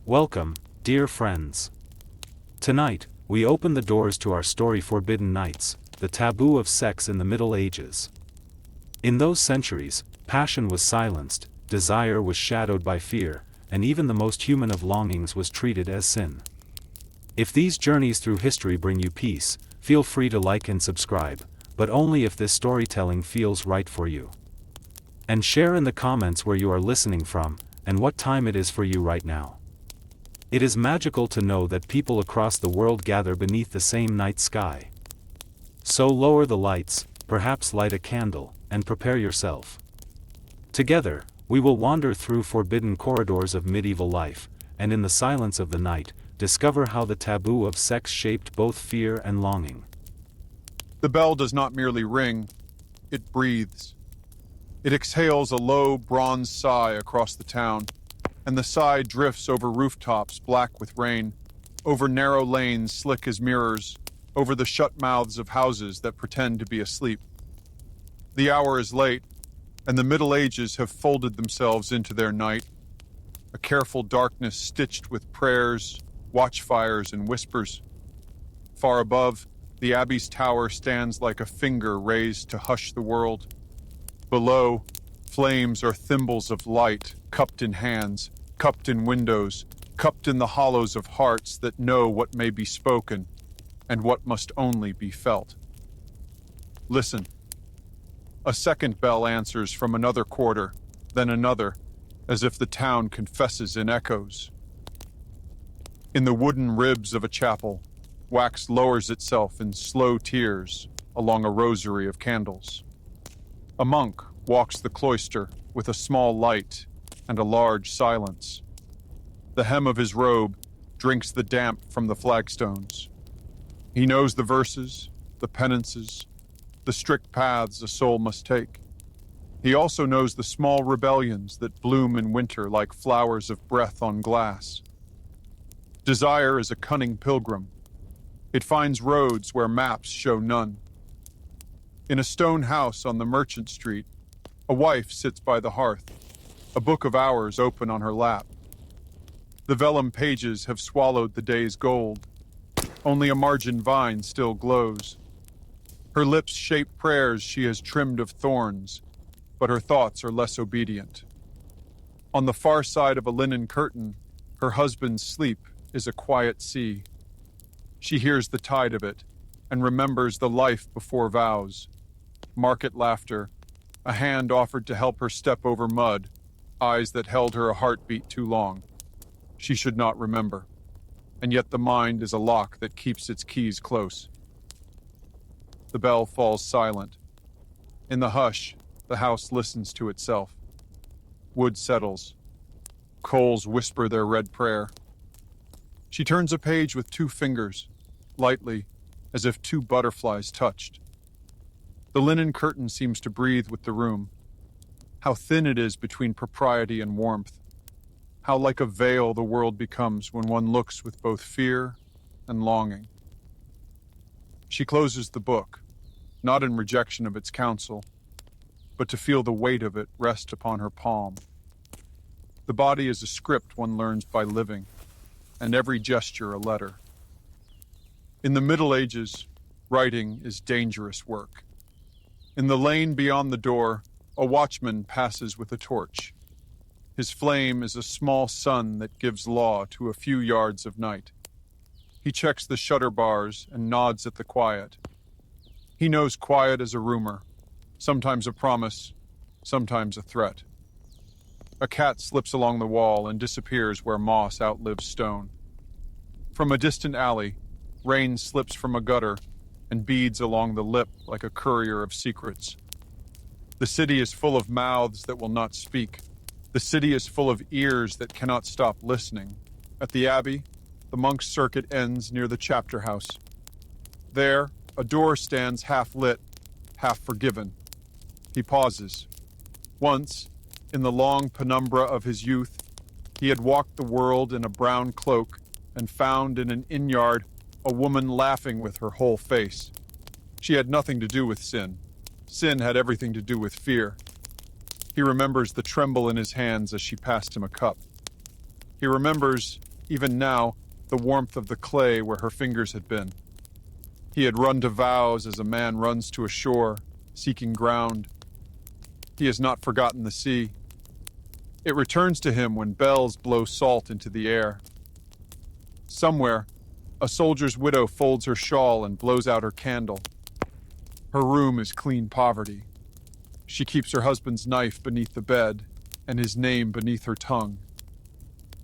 Welcome, dear friends. Tonight, we open the doors to our story Forbidden Nights, the taboo of sex in the Middle Ages. In those centuries, passion was silenced, desire was shadowed by fear, and even the most human of longings was treated as sin. If these journeys through history bring you peace, feel free to like and subscribe, but only if this storytelling feels right for you. And share in the comments where you are listening from, and what time it is for you right now. It is magical to know that people across the world gather beneath the same night sky. So lower the lights, perhaps light a candle, and prepare yourself. Together, we will wander through forbidden corridors of medieval life, and in the silence of the night, discover how the taboo of sex shaped both fear and longing. The bell does not merely ring, it breathes. It exhales a low, bronze sigh across the town, and the sigh drifts over rooftops black with rain, over narrow lanes slick as mirrors, over the shut mouths of houses that pretend to be asleep. The hour is late, and the Middle Ages have folded themselves into their night, a careful darkness stitched with prayers, watchfires, and whispers. Far above, the abbey's tower stands like a finger raised to hush the world. Below, flames are thimbles of light, cupped in hands, cupped in windows, cupped in the hollows of hearts that know what may be spoken and what must only be felt. Listen. A second bell answers from another quarter, then another, as if the town confesses in echoes. In the wooden ribs of a chapel, wax lowers itself in slow tears along a rosary of candles. A monk walks the cloister with a small light and a large silence. The hem of his robe drinks the damp from the flagstones. He knows the verses, the penances, the strict paths a soul must take. He also knows the small rebellions that bloom in winter like flowers of breath on glass. Desire is a cunning pilgrim. It finds roads where maps show none. In a stone house on the Merchant Street, a wife sits by the hearth, a book of hours open on her lap. The vellum pages have swallowed the day's gold. Only a margin vine still glows. Her lips shape prayers she has trimmed of thorns, but her thoughts are less obedient. On the far side of a linen curtain, her husband's sleep is a quiet sea. She hears the tide of it and remembers the life before vows. Market laughter, a hand offered to help her step over mud, eyes that held her a heartbeat too long. She should not remember, and yet the mind is a lock that keeps its keys close. The bell falls silent. In the hush, the house listens to itself. Wood settles. Coals whisper their red prayer. She turns a page with two fingers, lightly, as if two butterflies touched. The linen curtain seems to breathe with the room. How thin it is between propriety and warmth. How like a veil the world becomes when one looks with both fear and longing. She closes the book, not in rejection of its counsel, but to feel the weight of it rest upon her palm. The body is a script one learns by living, and every gesture a letter. In the Middle Ages, writing is dangerous work. In the lane beyond the door, a watchman passes with a torch. His flame is a small sun that gives law to a few yards of night. He checks the shutter bars and nods at the quiet. He knows quiet is a rumor, sometimes a promise, sometimes a threat. A cat slips along the wall and disappears where moss outlives stone. From a distant alley, rain slips from a gutter and beads along the lip like a courier of secrets. The city is full of mouths that will not speak. The city is full of ears that cannot stop listening. At the abbey, the monk's circuit ends near the chapter house. There, a door stands half lit, half forgiven. He pauses. Once, in the long penumbra of his youth, he had walked the world in a brown cloak and found in an inn-yard a woman laughing with her whole face. She had nothing to do with sin. Sin had everything to do with fear. He remembers the tremble in his hands as she passed him a cup. He remembers, even now, the warmth of the clay where her fingers had been. He had run to vows as a man runs to a shore, seeking ground. He has not forgotten the sea. It returns to him when bells blow salt into the air. Somewhere, a soldier's widow folds her shawl and blows out her candle. Her room is clean poverty. She keeps her husband's knife beneath the bed and his name beneath her tongue.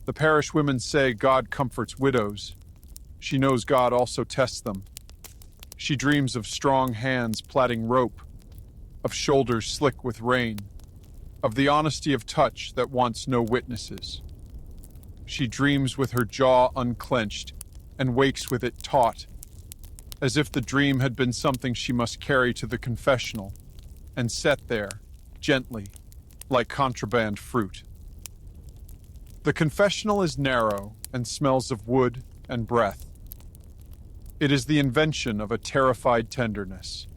The parish women say God comforts widows. She knows God also tests them. She dreams of strong hands plaiting rope, of shoulders slick with rain, of the honesty of touch that wants no witnesses. She dreams with her jaw unclenched and wakes with it taut, as if the dream had been something she must carry to the confessional and set there, gently, like contraband fruit. The confessional is narrow and smells of wood and breath. It is the invention of a terrified tenderness.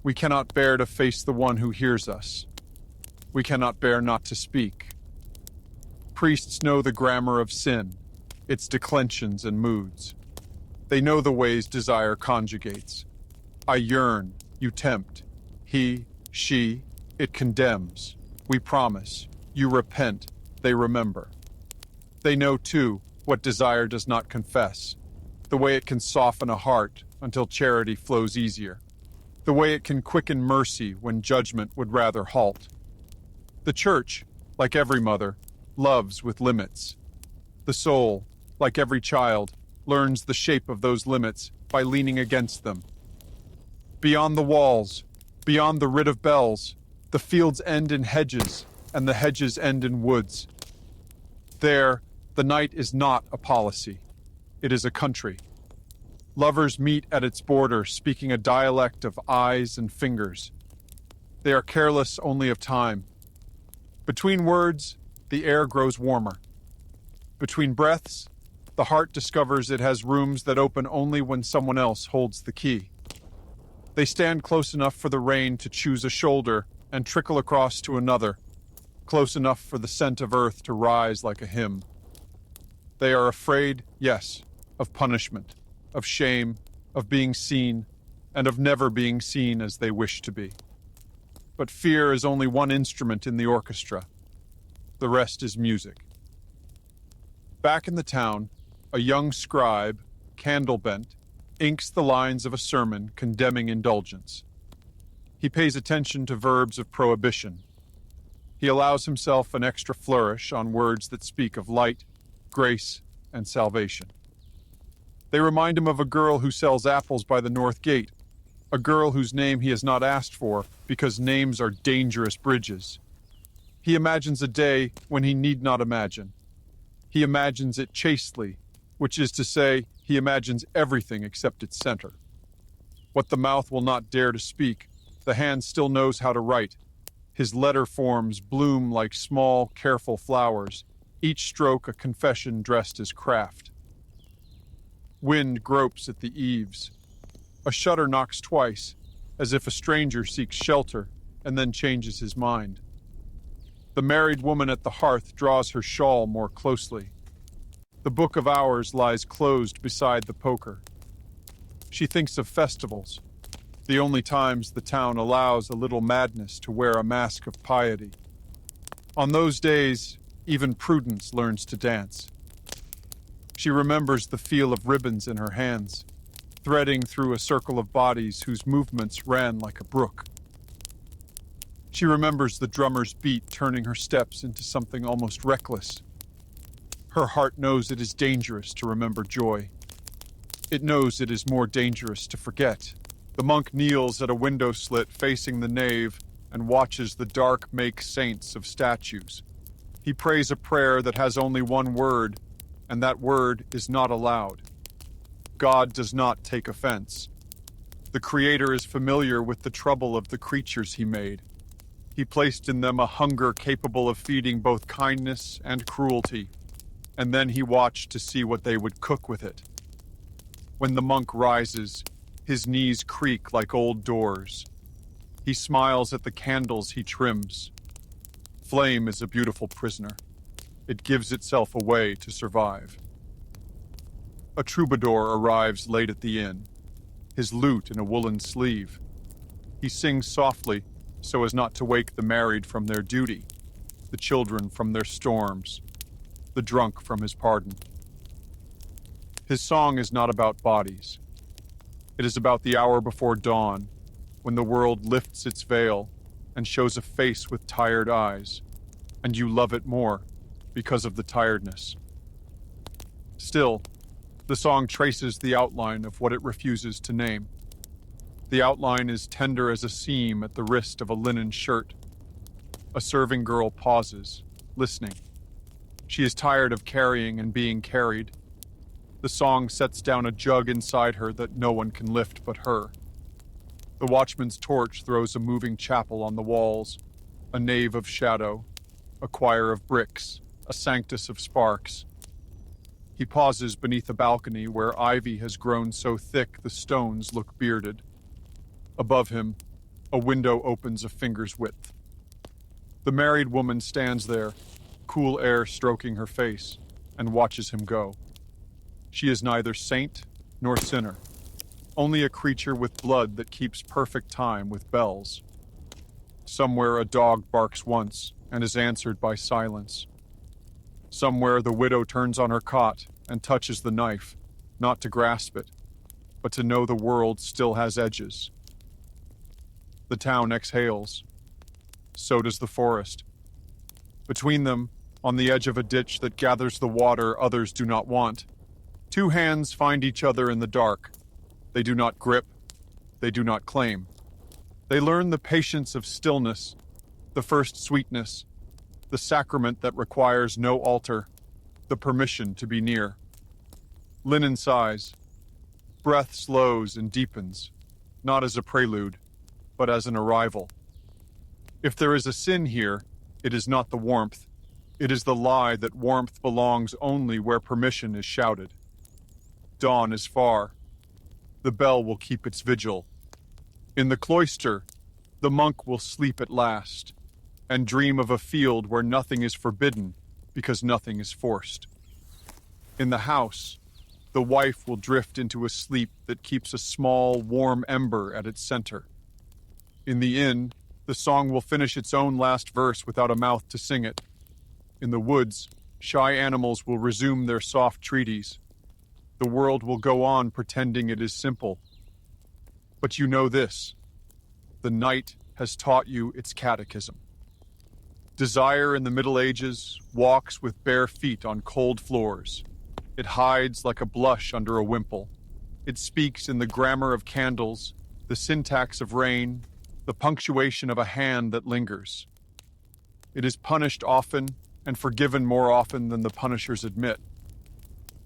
We cannot bear to face the one who hears us. We cannot bear not to speak. Priests know the grammar of sin, its declensions and moods. They know the ways desire conjugates. I yearn, you tempt. He, she, it condemns. We promise. You repent, they remember. They know, too, what desire does not confess, the way it can soften a heart until charity flows easier, the way it can quicken mercy when judgment would rather halt. The church, like every mother, loves with limits. The soul, like every child, learns the shape of those limits by leaning against them. Beyond the walls, beyond the rid of bells, the fields end in hedges, and the hedges end in woods. There, the night is not a policy. It is a country. Lovers meet at its border, speaking a dialect of eyes and fingers. They are careless only of time. Between words, the air grows warmer. Between breaths, the heart discovers it has rooms that open only when someone else holds the key. They stand close enough for the rain to choose a shoulder and trickle across to another, close enough for the scent of earth to rise like a hymn. They are afraid, yes, of punishment, of shame, of being seen, and of never being seen as they wish to be. But fear is only one instrument in the orchestra. The rest is music. Back in the town, a young scribe, candle-bent, inks the lines of a sermon condemning indulgence. He pays attention to verbs of prohibition. He allows himself an extra flourish on words that speak of light, grace, and salvation. They remind him of a girl who sells apples by the north gate, a girl whose name he has not asked for because names are dangerous bridges. He imagines a day when he need not imagine. He imagines it chastely, which is to say, he imagines everything except its center. What the mouth will not dare to speak, the hand still knows how to write. His letter forms bloom like small, careful flowers, each stroke a confession dressed as craft. Wind gropes at the eaves. A shutter knocks twice, as if a stranger seeks shelter and then changes his mind. The married woman at the hearth draws her shawl more closely. The book of hours lies closed beside the poker. She thinks of festivals, the only times the town allows a little madness to wear a mask of piety. On those days, even prudence learns to dance. She remembers the feel of ribbons in her hands, threading through a circle of bodies whose movements ran like a brook. She remembers the drummer's beat turning her steps into something almost reckless. Her heart knows it is dangerous to remember joy. It knows it is more dangerous to forget. The monk kneels at a window slit facing the nave and watches the dark make saints of statues. He prays a prayer that has only one word, and that word is not aloud. God does not take offense. The Creator is familiar with the trouble of the creatures he made. He placed in them a hunger capable of feeding both kindness and cruelty, and then he watched to see what they would cook with it. When the monk rises, his knees creak like old doors. He smiles at the candles he trims. Flame is a beautiful prisoner. It gives itself away to survive. A troubadour arrives late at the inn, his lute in a woolen sleeve. He sings softly so as not to wake the married from their duty, the children from their storms, the drunk from his pardon. His song is not about bodies. It is about the hour before dawn, when the world lifts its veil and shows a face with tired eyes, and you love it more because of the tiredness. Still, the song traces the outline of what it refuses to name. The outline is tender as a seam at the wrist of a linen shirt. A serving girl pauses, listening. She is tired of carrying and being carried. The song sets down a jug inside her that no one can lift but her. The watchman's torch throws a moving chapel on the walls, a nave of shadow, a choir of bricks, a sanctus of sparks. He pauses beneath a balcony where ivy has grown so thick the stones look bearded. Above him, a window opens a finger's width. The married woman stands there, cool air stroking her face, and watches him go. She is neither saint nor sinner, only a creature with blood that keeps perfect time with bells. Somewhere a dog barks once and is answered by silence. Somewhere the widow turns on her cot and touches the knife, not to grasp it, but to know the world still has edges. The town exhales. So does the forest. Between them, on the edge of a ditch that gathers the water others do not want, two hands find each other in the dark. They do not grip. They do not claim. They learn the patience of stillness, the first sweetness, the sacrament that requires no altar, the permission to be near. Linen sighs. Breath slows and deepens, not as a prelude, but as an arrival. If there is a sin here, it is not the warmth. It is the lie that warmth belongs only where permission is shouted. Dawn is far. The bell will keep its vigil. In the cloister, the monk will sleep at last, and dream of a field where nothing is forbidden because nothing is forced. In the house, the wife will drift into a sleep that keeps a small, warm ember at its center. In the inn, the song will finish its own last verse without a mouth to sing it. In the woods, shy animals will resume their soft treaties. The world will go on pretending it is simple. But you know this: the night has taught you its catechism. Desire in the Middle Ages walks with bare feet on cold floors. It hides like a blush under a wimple. It speaks in the grammar of candles, the syntax of rain, the punctuation of a hand that lingers. It is punished often and forgiven more often than the punishers admit.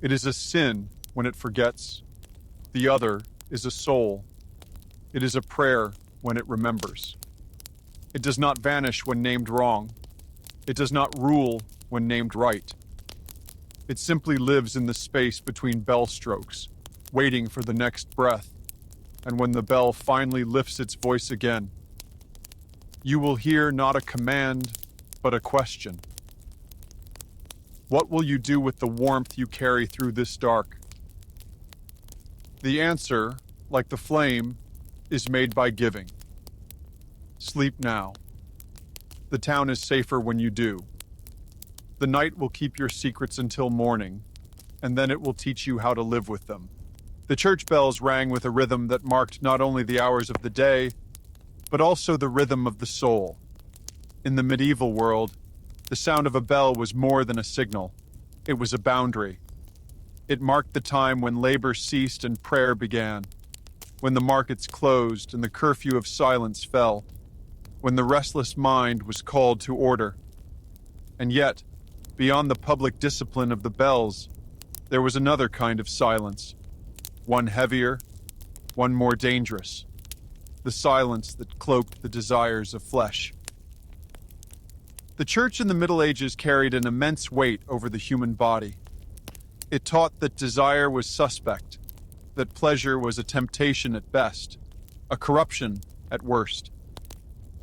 It is a sin when it forgets. The other is a soul. It is a prayer when it remembers. It does not vanish when named wrong. It does not rule when named right. It simply lives in the space between bell strokes, waiting for the next breath. And when the bell finally lifts its voice again, you will hear not a command, but a question. What will you do with the warmth you carry through this dark? The answer, like the flame, is made by giving. Sleep now. The town is safer when you do. The night will keep your secrets until morning, and then it will teach you how to live with them. The church bells rang with a rhythm that marked not only the hours of the day, but also the rhythm of the soul. In the medieval world, the sound of a bell was more than a signal. It was a boundary. It marked the time when labor ceased and prayer began, when the markets closed and the curfew of silence fell, when the restless mind was called to order. And yet, beyond the public discipline of the bells, there was another kind of silence, one heavier, one more dangerous, the silence that cloaked the desires of flesh. The church in the Middle Ages carried an immense weight over the human body. It taught that desire was suspect, that pleasure was a temptation at best, a corruption at worst.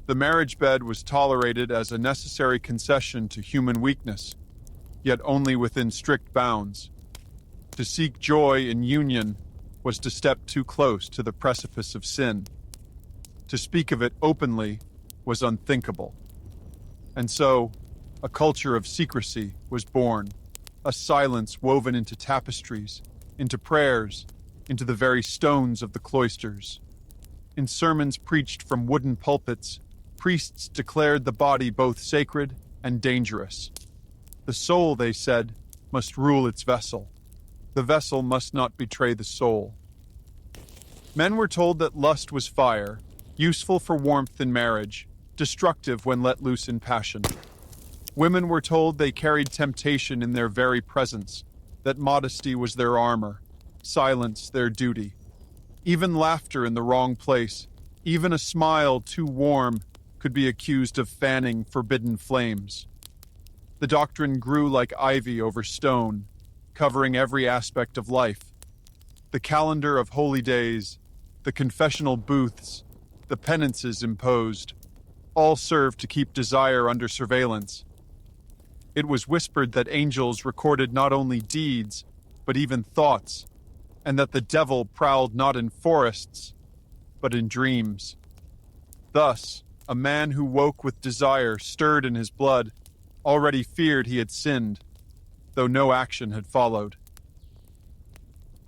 The marriage bed was tolerated as a necessary concession to human weakness, yet only within strict bounds. To seek joy in union was to step too close to the precipice of sin. To speak of it openly was unthinkable. And so, a culture of secrecy was born, a silence woven into tapestries, into prayers, into the very stones of the cloisters. In sermons preached from wooden pulpits, priests declared the body both sacred and dangerous. The soul, they said, must rule its vessel. The vessel must not betray the soul. Men were told that lust was fire, useful for warmth in marriage, destructive when let loose in passion. Women were told they carried temptation in their very presence, that modesty was their armor, silence their duty. Even laughter in the wrong place, even a smile too warm, could be accused of fanning forbidden flames. The doctrine grew like ivy over stone, covering every aspect of life. The calendar of holy days, the confessional booths, the penances imposed, all served to keep desire under surveillance. It was whispered that angels recorded not only deeds, but even thoughts, and that the devil prowled not in forests, but in dreams. Thus, a man who woke with desire stirred in his blood already feared he had sinned, though no action had followed.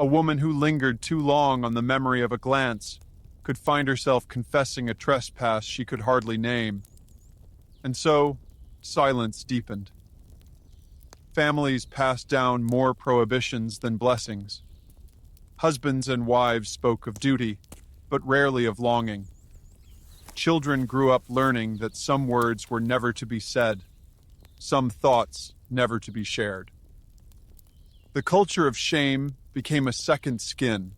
A woman who lingered too long on the memory of a glance could find herself confessing a trespass she could hardly name. And so, silence deepened. Families passed down more prohibitions than blessings. Husbands and wives spoke of duty, but rarely of longing. Children grew up learning that some words were never to be said, some thoughts never to be shared. The culture of shame became a second skin,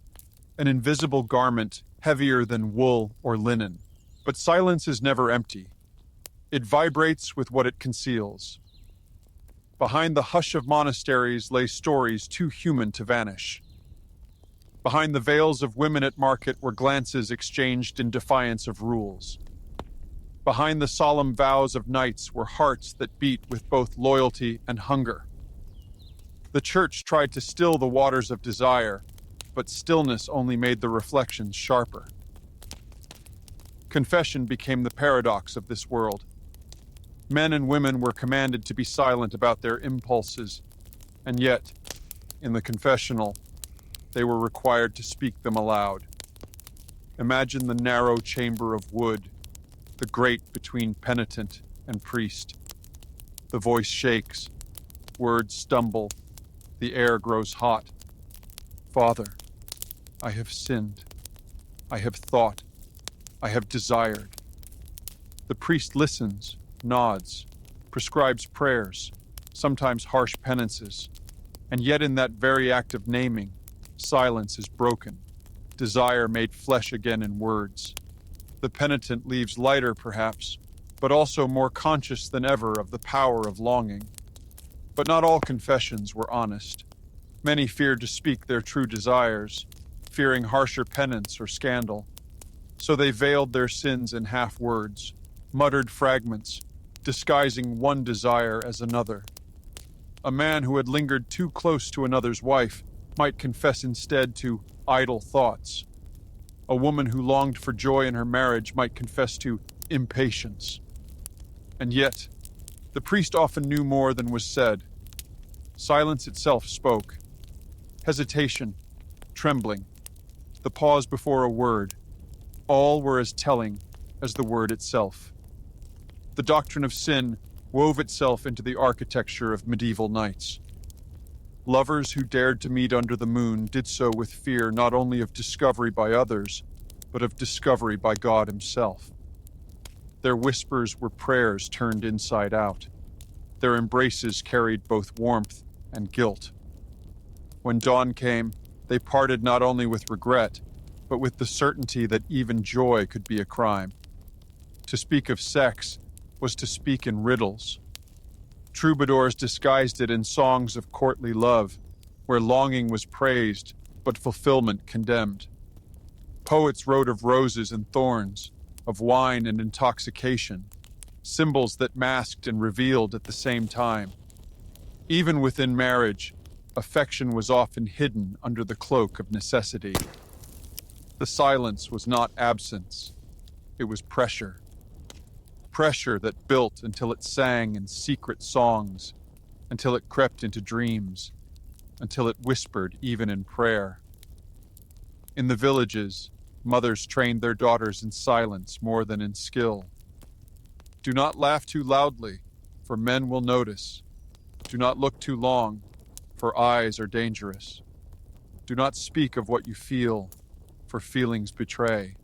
an invisible garment heavier than wool or linen. But silence is never empty. It vibrates with what it conceals. Behind the hush of monasteries lay stories too human to vanish. Behind the veils of women at market were glances exchanged in defiance of rules. Behind the solemn vows of knights were hearts that beat with both loyalty and hunger. The church tried to still the waters of desire, but stillness only made the reflections sharper. Confession became the paradox of this world. Men and women were commanded to be silent about their impulses, and yet, in the confessional, they were required to speak them aloud. Imagine the narrow chamber of wood, the grate between penitent and priest. The voice shakes, words stumble, the air grows hot. Father, I have sinned. I have thought. I have desired. The priest listens, nods, prescribes prayers, sometimes harsh penances, and yet in that very act of naming, silence is broken, desire made flesh again in words. The penitent leaves lighter, perhaps, but also more conscious than ever of the power of longing. But not all confessions were honest. Many feared to speak their true desires, fearing harsher penance or scandal. So they veiled their sins in half-words, muttered fragments, disguising one desire as another. A man who had lingered too close to another's wife might confess instead to idle thoughts. A woman who longed for joy in her marriage might confess to impatience. And yet, the priest often knew more than was said. Silence itself spoke. Hesitation, trembling, the pause before a word, all were as telling as the word itself. The doctrine of sin wove itself into the architecture of medieval nights. Lovers who dared to meet under the moon did so with fear not only of discovery by others, but of discovery by God himself. Their whispers were prayers turned inside out. Their embraces carried both warmth and guilt. When dawn came, they parted not only with regret, but with the certainty that even joy could be a crime. To speak of sex was to speak in riddles. Troubadours disguised it in songs of courtly love, where longing was praised, but fulfillment condemned. Poets wrote of roses and thorns, of wine and intoxication, symbols that masked and revealed at the same time. Even within marriage, affection was often hidden under the cloak of necessity. The silence was not absence, it was pressure. Pressure that built until it sang in secret songs, until it crept into dreams, until it whispered even in prayer. In the villages, mothers trained their daughters in silence more than in skill. Do not laugh too loudly, for men will notice. Do not look too long, for eyes are dangerous. Do not speak of what you feel, for feelings betray.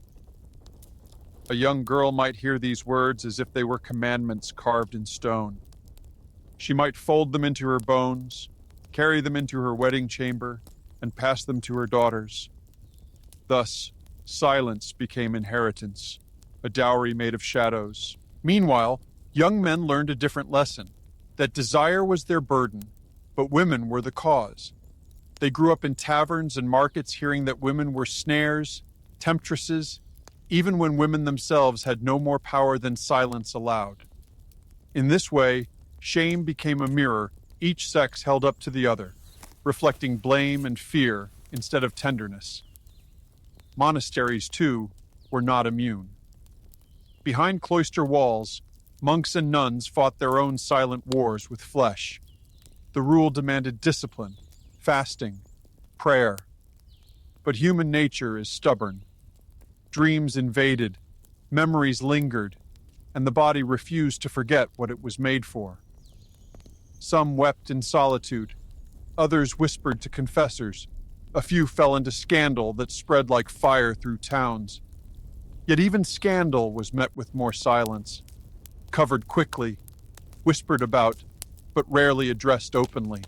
A young girl might hear these words as if they were commandments carved in stone. She might fold them into her bones, carry them into her wedding chamber, and pass them to her daughters. Thus, silence became inheritance, a dowry made of shadows. Meanwhile, young men learned a different lesson, that desire was their burden, but women were the cause. They grew up in taverns and markets hearing that women were snares, temptresses, even when women themselves had no more power than silence allowed. In this way, shame became a mirror each sex held up to the other, reflecting blame and fear instead of tenderness. Monasteries, too, were not immune. Behind cloister walls, monks and nuns fought their own silent wars with flesh. The rule demanded discipline, fasting, prayer. But human nature is stubborn. Dreams invaded, memories lingered, and the body refused to forget what it was made for. Some wept in solitude, others whispered to confessors, a few fell into scandal that spread like fire through towns. Yet even scandal was met with more silence, covered quickly, whispered about, but rarely addressed openly.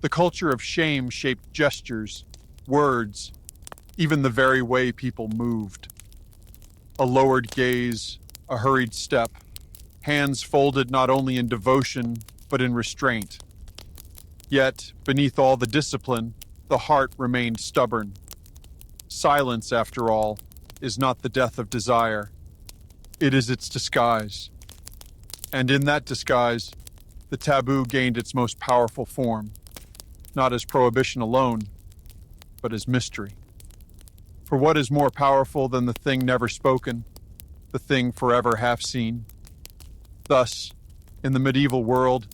The culture of shame shaped gestures, words, even the very way people moved. A lowered gaze, a hurried step, hands folded not only in devotion, but in restraint. Yet, beneath all the discipline, the heart remained stubborn. Silence, after all, is not the death of desire. It is its disguise. And in that disguise, the taboo gained its most powerful form, not as prohibition alone, but as mystery. For what is more powerful than the thing never spoken, the thing forever half seen? Thus, in the medieval world,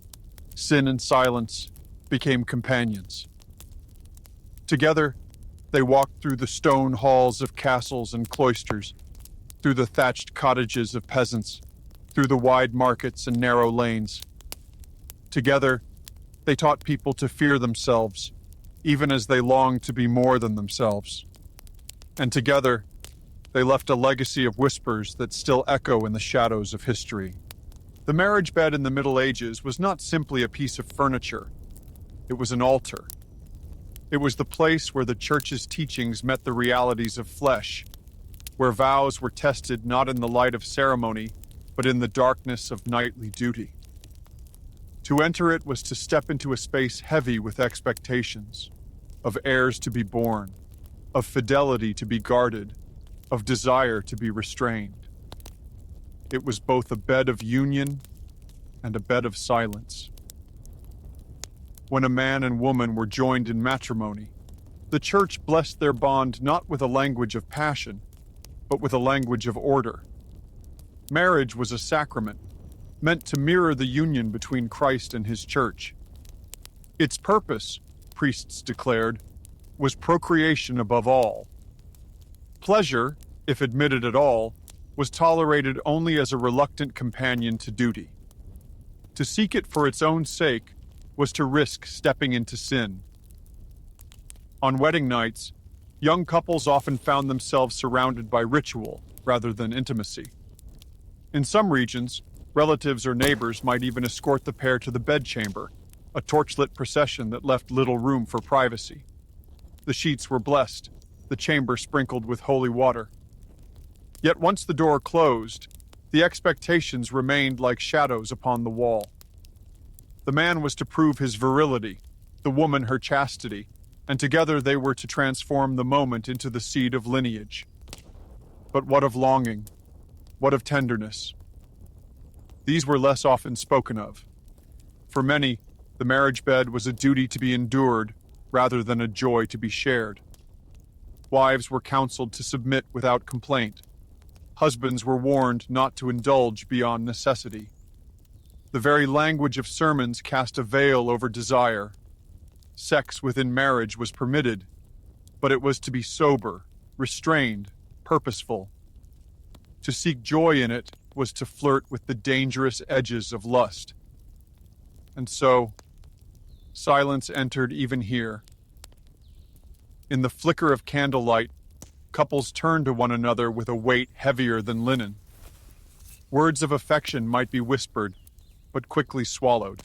sin and silence became companions. Together, they walked through the stone halls of castles and cloisters, through the thatched cottages of peasants, through the wide markets and narrow lanes. Together, they taught people to fear themselves, even as they longed to be more than themselves. And together, they left a legacy of whispers that still echo in the shadows of history. The marriage bed in the Middle Ages was not simply a piece of furniture. It was an altar. It was the place where the church's teachings met the realities of flesh, where vows were tested not in the light of ceremony, but in the darkness of nightly duty. To enter it was to step into a space heavy with expectations, of heirs to be born, of fidelity to be guarded, of desire to be restrained. It was both a bed of union and a bed of silence. When a man and woman were joined in matrimony, the church blessed their bond not with a language of passion, but with a language of order. Marriage was a sacrament, meant to mirror the union between Christ and his church. Its purpose, priests declared, was procreation above all. Pleasure, if admitted at all, was tolerated only as a reluctant companion to duty. To seek it for its own sake was to risk stepping into sin. On wedding nights, young couples often found themselves surrounded by ritual rather than intimacy. In some regions, relatives or neighbors might even escort the pair to the bedchamber, a torchlit procession that left little room for privacy. The sheets were blessed, the chamber sprinkled with holy water. Yet once the door closed, the expectations remained like shadows upon the wall. The man was to prove his virility, the woman her chastity, and together they were to transform the moment into the seed of lineage. But what of longing? What of tenderness? These were less often spoken of. For many, The marriage bed was a duty to be endured rather than a joy to be shared. Wives were counseled to submit without complaint. Husbands were warned not to indulge beyond necessity. The very language of sermons cast a veil over desire. Sex within marriage was permitted, but it was to be sober, restrained, purposeful. To seek joy in it was to flirt with the dangerous edges of lust. And so, silence entered even here. In the flicker of candlelight, couples turned to one another with a weight heavier than linen. Words of affection might be whispered, but quickly swallowed.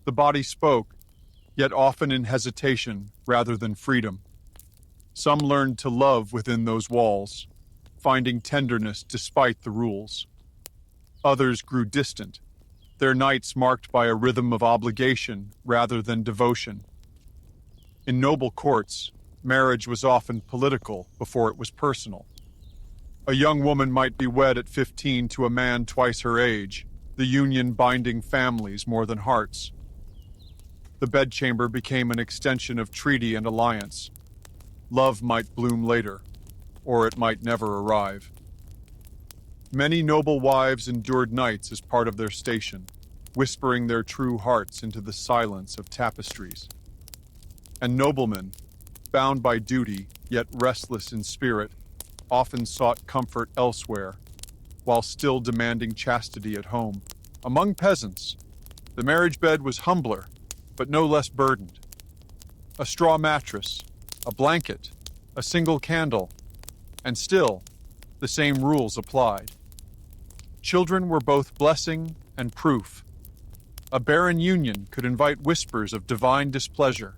The body spoke, yet often in hesitation rather than freedom. Some learned to love within those walls, finding tenderness despite the rules. Others grew distant, their nights marked by a rhythm of obligation rather than devotion. In noble courts, marriage was often political before it was personal. A young woman might be wed at 15 to a man twice her age, the union binding families more than hearts. The bedchamber became an extension of treaty and alliance. Love might bloom later, or it might never arrive. Many noble wives endured nights as part of their station, whispering their true hearts into the silence of tapestries. And noblemen, bound by duty, yet restless in spirit, often sought comfort elsewhere, while still demanding chastity at home. Among peasants, the marriage bed was humbler, but no less burdened. A straw mattress, a blanket, a single candle, and still, the same rules applied. Children were both blessing and proof. A barren union could invite whispers of divine displeasure,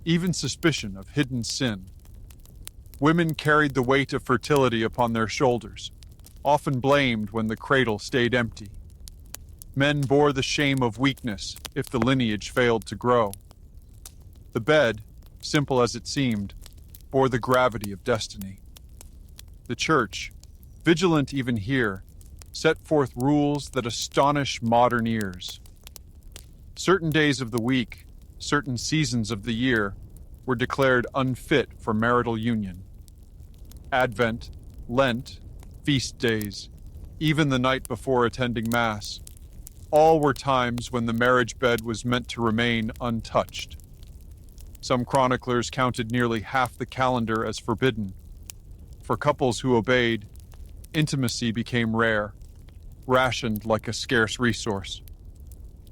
even suspicion of hidden sin. Women carried the weight of fertility upon their shoulders, often blamed when the cradle stayed empty. Men bore the shame of weakness if the lineage failed to grow. The bed, simple as it seemed, bore the gravity of destiny. The church, vigilant even here, set forth rules that astonish modern ears. Certain days of the week, certain seasons of the year, were declared unfit for marital union. Advent, Lent, feast days, even the night before attending Mass, all were times when the marriage bed was meant to remain untouched. Some chroniclers counted nearly half the calendar as forbidden. For couples who obeyed, intimacy became rare, rationed like a scarce resource.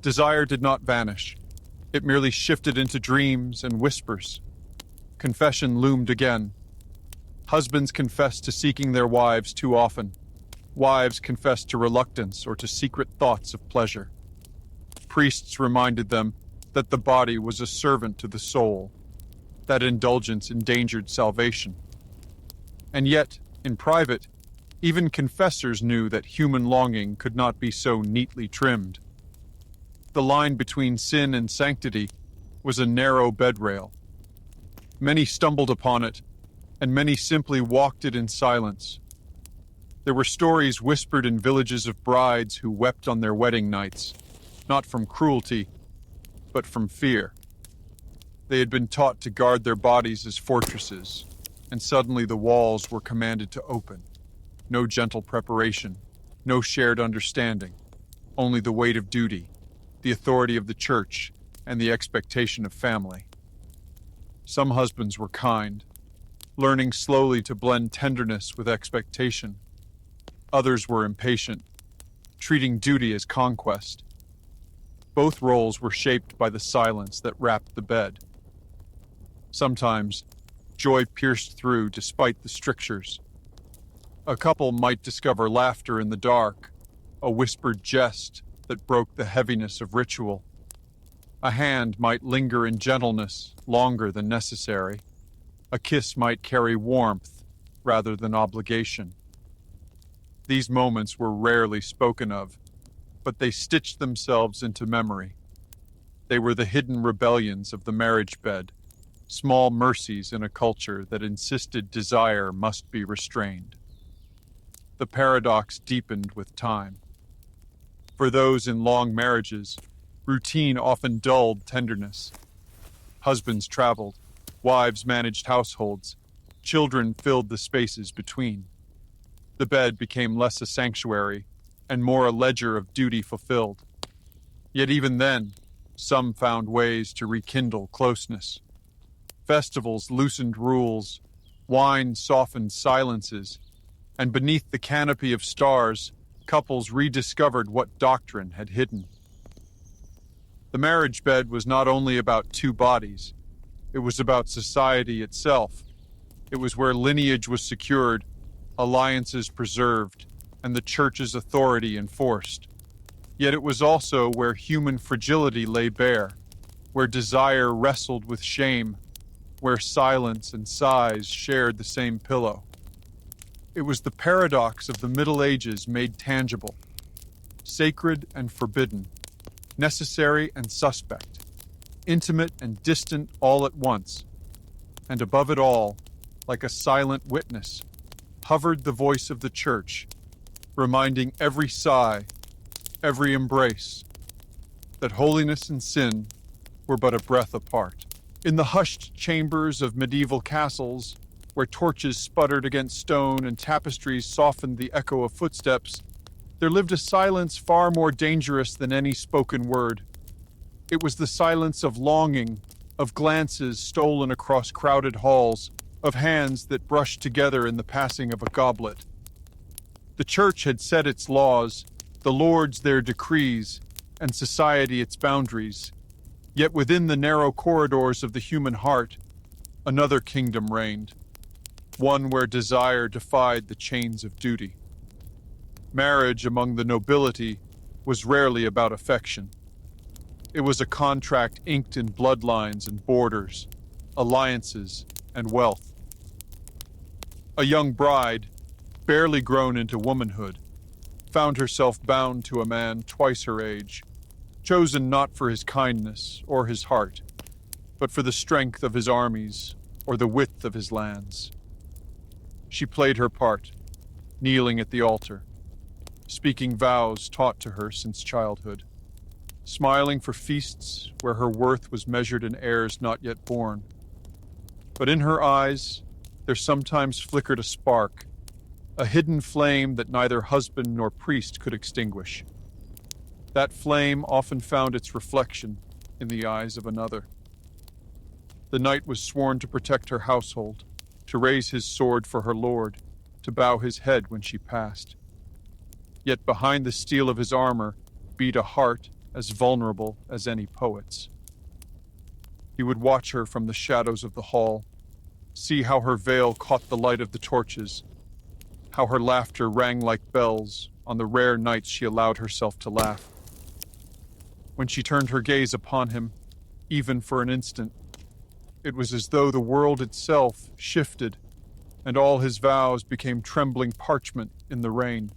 Desire did not vanish. It merely shifted into dreams and whispers. Confession loomed again. Husbands confessed to seeking their wives too often. Wives confessed to reluctance or to secret thoughts of pleasure. Priests reminded them that the body was a servant to the soul, that indulgence endangered salvation. And yet, in private, even confessors knew that human longing could not be so neatly trimmed. The line between sin and sanctity was a narrow bedrail. Many stumbled upon it, and many simply walked it in silence. There were stories whispered in villages of brides who wept on their wedding nights, not from cruelty, but from fear. They had been taught to guard their bodies as fortresses, and suddenly the walls were commanded to open. No gentle preparation, no shared understanding, only the weight of duty, the authority of the church, and the expectation of family. Some husbands were kind, learning slowly to blend tenderness with expectation. Others were impatient, treating duty as conquest. Both roles were shaped by the silence that wrapped the bed. Sometimes, joy pierced through despite the strictures. A couple might discover laughter in the dark, a whispered jest that broke the heaviness of ritual. A hand might linger in gentleness longer than necessary. A kiss might carry warmth rather than obligation. These moments were rarely spoken of, but they stitched themselves into memory. They were the hidden rebellions of the marriage bed, small mercies in a culture that insisted desire must be restrained. The paradox deepened with time. For those in long marriages, Routine often dulled tenderness. Husbands traveled, wives managed households, children filled the spaces between. The bed became less a sanctuary and more a ledger of duty fulfilled. Yet even then, some found ways to rekindle closeness. Festivals loosened rules, wine softened silences, and beneath the canopy of stars, couples rediscovered what doctrine had hidden. The marriage bed was not only about two bodies, it was about society itself. It was where lineage was secured, alliances preserved, and the church's authority enforced. Yet it was also where human fragility lay bare, where desire wrestled with shame, where silence and sighs shared the same pillow. It was the paradox of the Middle Ages made tangible, sacred and forbidden, necessary and suspect, intimate and distant all at once, and above it all, like a silent witness, hovered the voice of the church, reminding every sigh, every embrace, that holiness and sin were but a breath apart. In the hushed chambers of medieval castles, where torches sputtered against stone and tapestries softened the echo of footsteps, there lived a silence far more dangerous than any spoken word. It was the silence of longing, of glances stolen across crowded halls, of hands that brushed together in the passing of a goblet. The church had set its laws, the lords their decrees, and society its boundaries. Yet within the narrow corridors of the human heart, another kingdom reigned, one where desire defied the chains of duty. Marriage among the nobility was rarely about affection. It was a contract inked in bloodlines and borders, alliances and wealth. A young bride, barely grown into womanhood, found herself bound to a man twice her age, chosen not for his kindness or his heart, but for the strength of his armies or the width of his lands. She played her part, kneeling at the altar, speaking vows taught to her since childhood, smiling for feasts where her worth was measured in heirs not yet born. But in her eyes, there sometimes flickered a spark, a hidden flame that neither husband nor priest could extinguish. That flame often found its reflection in the eyes of another. The knight was sworn to protect her household, to raise his sword for her lord, to bow his head when she passed. Yet behind the steel of his armor beat a heart as vulnerable as any poet's. He would watch her from the shadows of the hall, see how her veil caught the light of the torches, how her laughter rang like bells on the rare nights she allowed herself to laugh. When she turned her gaze upon him, even for an instant, it was as though the world itself shifted and all his vows became trembling parchment in the rain.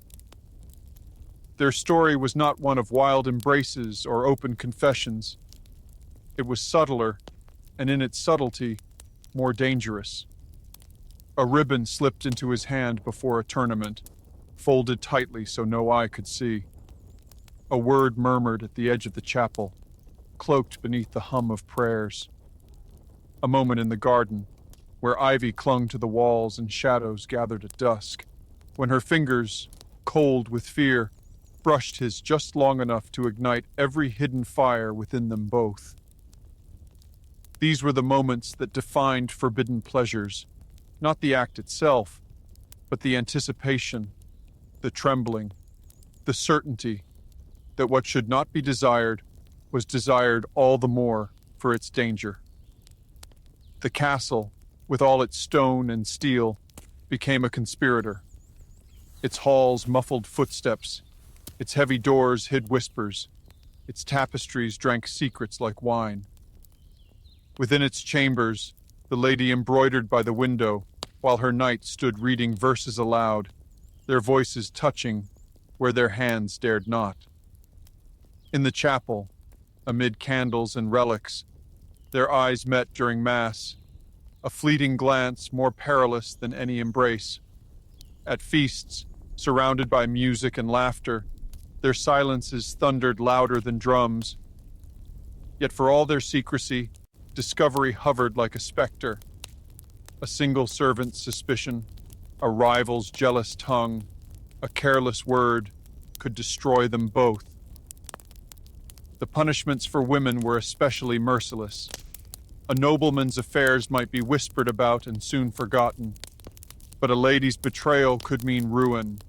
Their story was not one of wild embraces or open confessions. It was subtler, and in its subtlety, more dangerous. A ribbon slipped into his hand before a tournament, folded tightly so no eye could see. A word murmured at the edge of the chapel, cloaked beneath the hum of prayers. A moment in the garden, where ivy clung to the walls and shadows gathered at dusk, when her fingers, cold with fear, brushed his just long enough to ignite every hidden fire within them both. These were the moments that defined forbidden pleasures, not the act itself, but the anticipation, the trembling, the certainty that what should not be desired was desired all the more for its danger. The castle, with all its stone and steel, became a conspirator. Its halls muffled footsteps, its heavy doors hid whispers, its tapestries drank secrets like wine. Within its chambers, the lady embroidered by the window, while her knight stood reading verses aloud, their voices touching where their hands dared not. In the chapel, amid candles and relics, their eyes met during Mass, a fleeting glance more perilous than any embrace. At feasts, surrounded by music and laughter, their silences thundered louder than drums, Yet for all their secrecy, discovery hovered like a specter. A single servant's suspicion, a rival's jealous tongue, a careless word could destroy them both. The punishments for women were especially merciless. A nobleman's affairs might be whispered about and soon forgotten, but a lady's betrayal could mean ruin,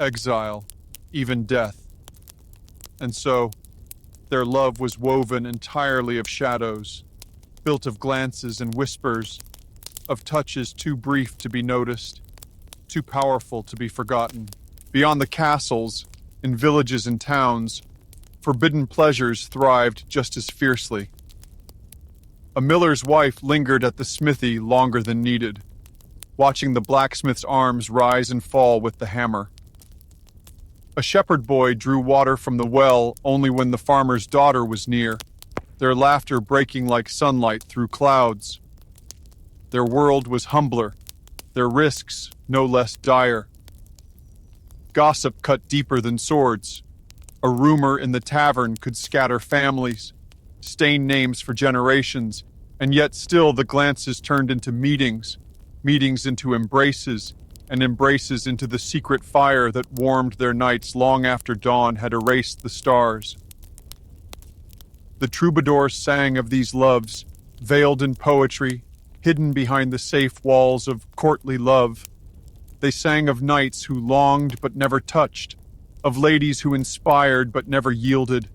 exile, even death. And so, their love was woven entirely of shadows, built of glances and whispers, of touches too brief to be noticed, too powerful to be forgotten. Beyond the castles, in villages and towns, forbidden pleasures thrived just as fiercely. A miller's wife lingered at the smithy longer than needed, watching the blacksmith's arms rise and fall with the hammer. A shepherd boy drew water from the well only when the farmer's daughter was near, their laughter breaking like sunlight through clouds. Their world was humbler, their risks no less dire. Gossip cut deeper than swords. A rumor in the tavern could scatter families, stain names for generations, and yet still the glances turned into meetings, meetings into embraces, and embraces into the secret fire that warmed their nights long after dawn had erased the stars. The troubadours sang of these loves, veiled in poetry, hidden behind the safe walls of courtly love. They sang of knights who longed but never touched, of ladies who inspired but never yielded,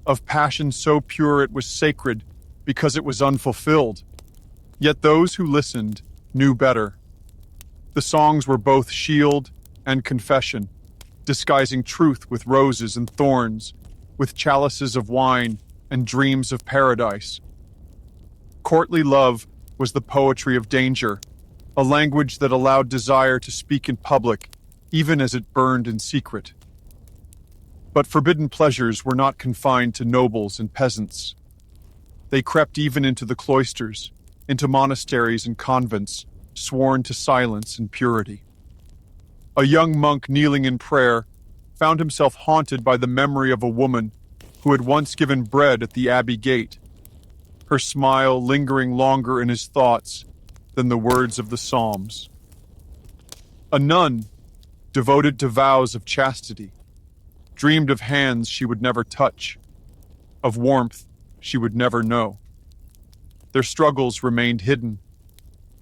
of passion so pure it was sacred because it was unfulfilled. Yet those who listened knew better. The songs were both shield and confession, disguising truth with roses and thorns, with chalices of wine and dreams of paradise. Courtly love was the poetry of danger, a language that allowed desire to speak in public, even as it burned in secret. But forbidden pleasures were not confined to nobles and peasants. They crept even into the cloisters, into monasteries and convents, sworn to silence and purity. A young monk kneeling in prayer found himself haunted by the memory of a woman who had once given bread at the abbey gate, her smile lingering longer in his thoughts than the words of the Psalms. A nun, devoted to vows of chastity, dreamed of hands she would never touch, of warmth she would never know. Their struggles remained hidden,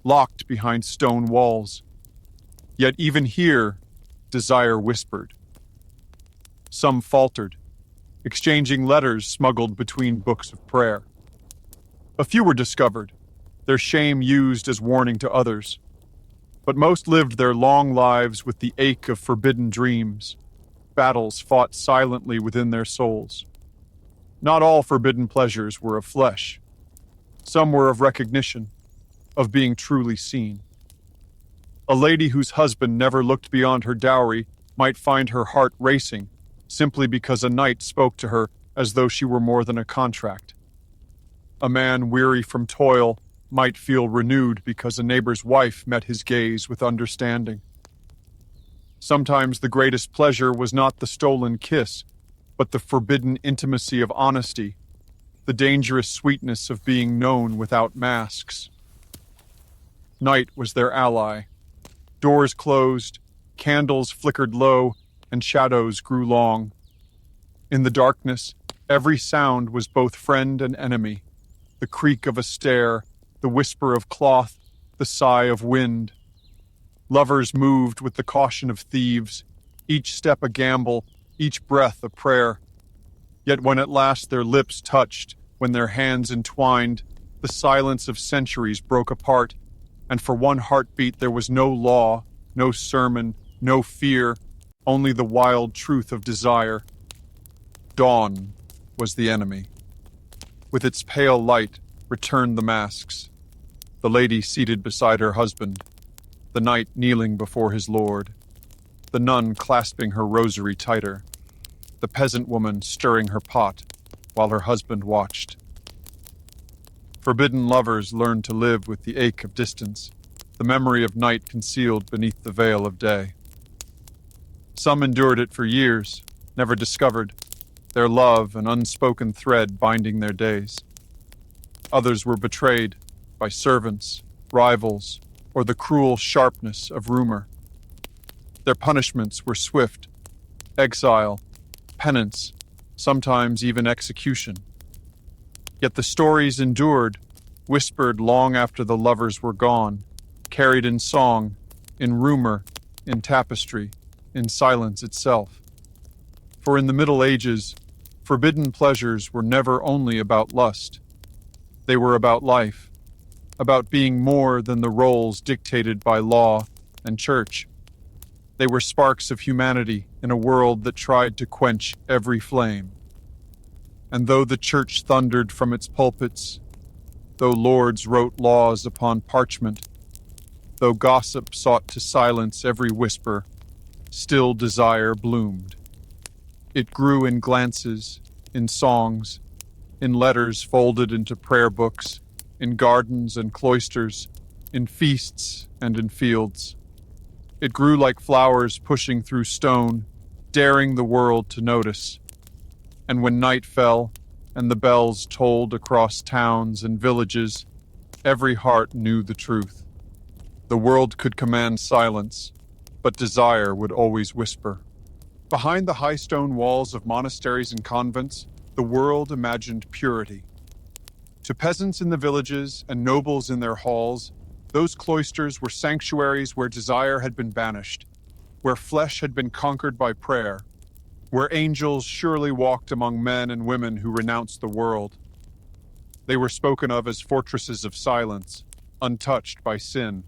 locked behind stone walls. Yet even here, desire whispered. Some faltered, exchanging letters smuggled between books of prayer. A few were discovered, their shame used as warning to others. But most lived their long lives with the ache of forbidden dreams, battles fought silently within their souls. Not all forbidden pleasures were of flesh. Some were of recognition, of being truly seen. A lady whose husband never looked beyond her dowry might find her heart racing, simply because a knight spoke to her as though she were more than a contract. A man weary from toil might feel renewed because a neighbor's wife met his gaze with understanding. Sometimes the greatest pleasure was not the stolen kiss, but the forbidden intimacy of honesty, the dangerous sweetness of being known without masks. Night was their ally. Doors closed, candles flickered low, and shadows grew long. In the darkness, every sound was both friend and enemy. The creak of a stair, the whisper of cloth, the sigh of wind. Lovers moved with the caution of thieves, each step a gamble, each breath a prayer. Yet when at last their lips touched, when their hands entwined, the silence of centuries broke apart, and for one heartbeat there was no law, no sermon, no fear, only the wild truth of desire. Dawn was the enemy. With its pale light returned the masks. The lady seated beside her husband, the knight kneeling before his lord, the nun clasping her rosary tighter, the peasant woman stirring her pot while her husband watched. Forbidden lovers learned to live with the ache of distance, the memory of night concealed beneath the veil of day. Some endured it for years, never discovered. their love an unspoken thread binding their days. Others were betrayed by servants, rivals, or the cruel sharpness of rumor. Their punishments were swift: exile, penance, sometimes even execution. Yet the stories endured, whispered long after the lovers were gone, carried in song, in rumor, in tapestry, in silence itself. For in the Middle Ages, forbidden pleasures were never only about lust. They were about life, about being more than the roles dictated by law and church. They were sparks of humanity in a world that tried to quench every flame. And though the church thundered from its pulpits, though lords wrote laws upon parchment, though gossip sought to silence every whisper, still desire bloomed. It grew in glances, in songs, in letters folded into prayer books, in gardens and cloisters, in feasts and in fields. It grew like flowers pushing through stone, daring the world to notice. And when night fell and the bells tolled across towns and villages, every heart knew the truth. The world could command silence, but desire would always whisper. Behind the high stone walls of monasteries and convents, the world imagined purity. To peasants in the villages and nobles in their halls, those cloisters were sanctuaries where desire had been banished, where flesh had been conquered by prayer, where angels surely walked among men and women who renounced the world. They were spoken of as fortresses of silence, untouched by sin.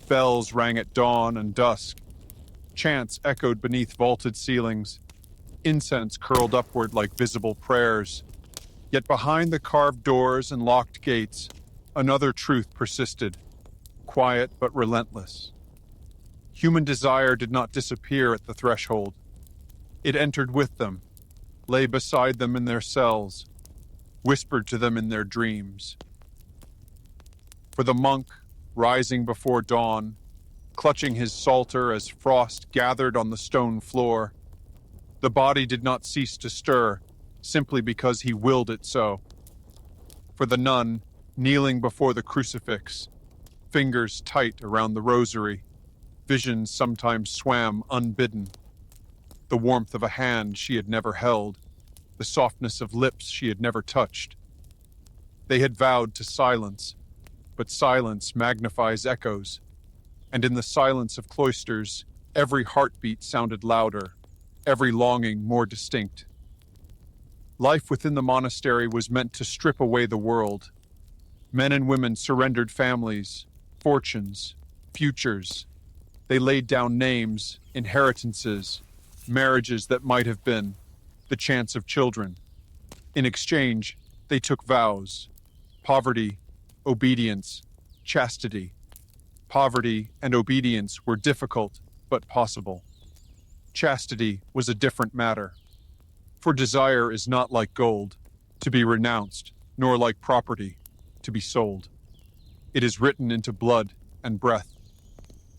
Bells rang at dawn and dusk. Chants echoed beneath vaulted ceilings. Incense curled upward like visible prayers. Yet behind the carved doors and locked gates, another truth persisted, quiet but relentless. Human desire did not disappear at the threshold. It entered with them, lay beside them in their cells, whispered to them in their dreams. For the monk, rising before dawn, clutching his psalter as frost gathered on the stone floor, the body did not cease to stir, simply because he willed it so. For the nun, kneeling before the crucifix, fingers tight around the rosary, visions sometimes swam unbidden. The warmth of a hand she had never held, the softness of lips she had never touched. They had vowed to silence, but silence magnifies echoes, and in the silence of cloisters, every heartbeat sounded louder, every longing more distinct. Life within the monastery was meant to strip away the world. Men and women surrendered families, fortunes, futures. They laid down names, inheritances, marriages that might have been, the chance of children. In exchange, they took vows: poverty, obedience, chastity. Poverty and obedience were difficult, but possible. Chastity was a different matter. For desire is not like gold, to be renounced, nor like property, to be sold. It is written into blood and breath.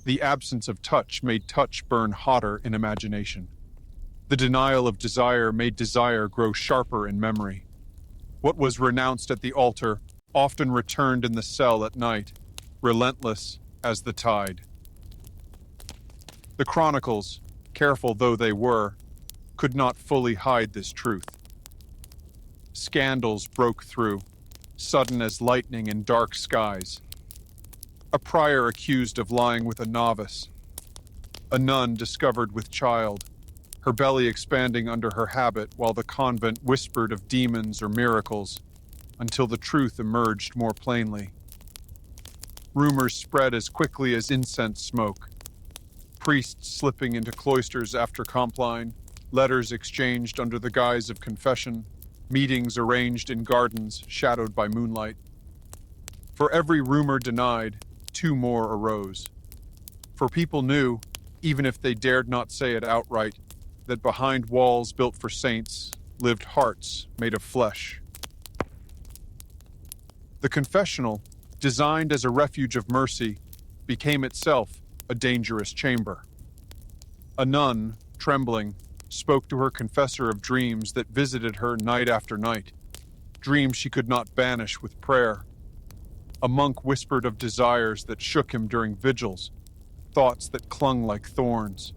The absence of touch made touch burn hotter in imagination. The denial of desire made desire grow sharper in memory. What was renounced at the altar often returned in the cell at night, relentless as the tide. The chronicles, careful though they were, could not fully hide this truth. Scandals broke through, sudden as lightning in dark skies. A prior accused of lying with a novice. A nun discovered with child, her belly expanding under her habit while the convent whispered of demons or miracles, until the truth emerged more plainly. Rumors spread as quickly as incense smoke. Priests slipping into cloisters after compline, letters exchanged under the guise of confession, meetings arranged in gardens shadowed by moonlight. For every rumor denied, two more arose. For people knew, even if they dared not say it outright, that behind walls built for saints lived hearts made of flesh. The confessional, designed as a refuge of mercy, became itself a dangerous chamber. A nun, trembling, spoke to her confessor of dreams that visited her night after night, dreams she could not banish with prayer. A monk whispered of desires that shook him during vigils, thoughts that clung like thorns.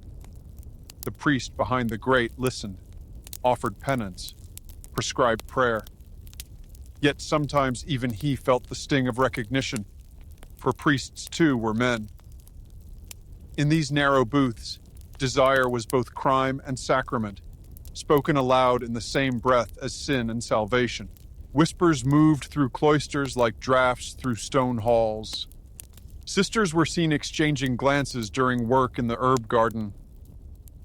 The priest behind the grate listened, offered penance, prescribed prayer. Yet sometimes even he felt the sting of recognition, for priests too were men. In these narrow booths, desire was both crime and sacrament, spoken aloud in the same breath as sin and salvation. Whispers moved through cloisters like drafts through stone halls. Sisters were seen exchanging glances during work in the herb garden.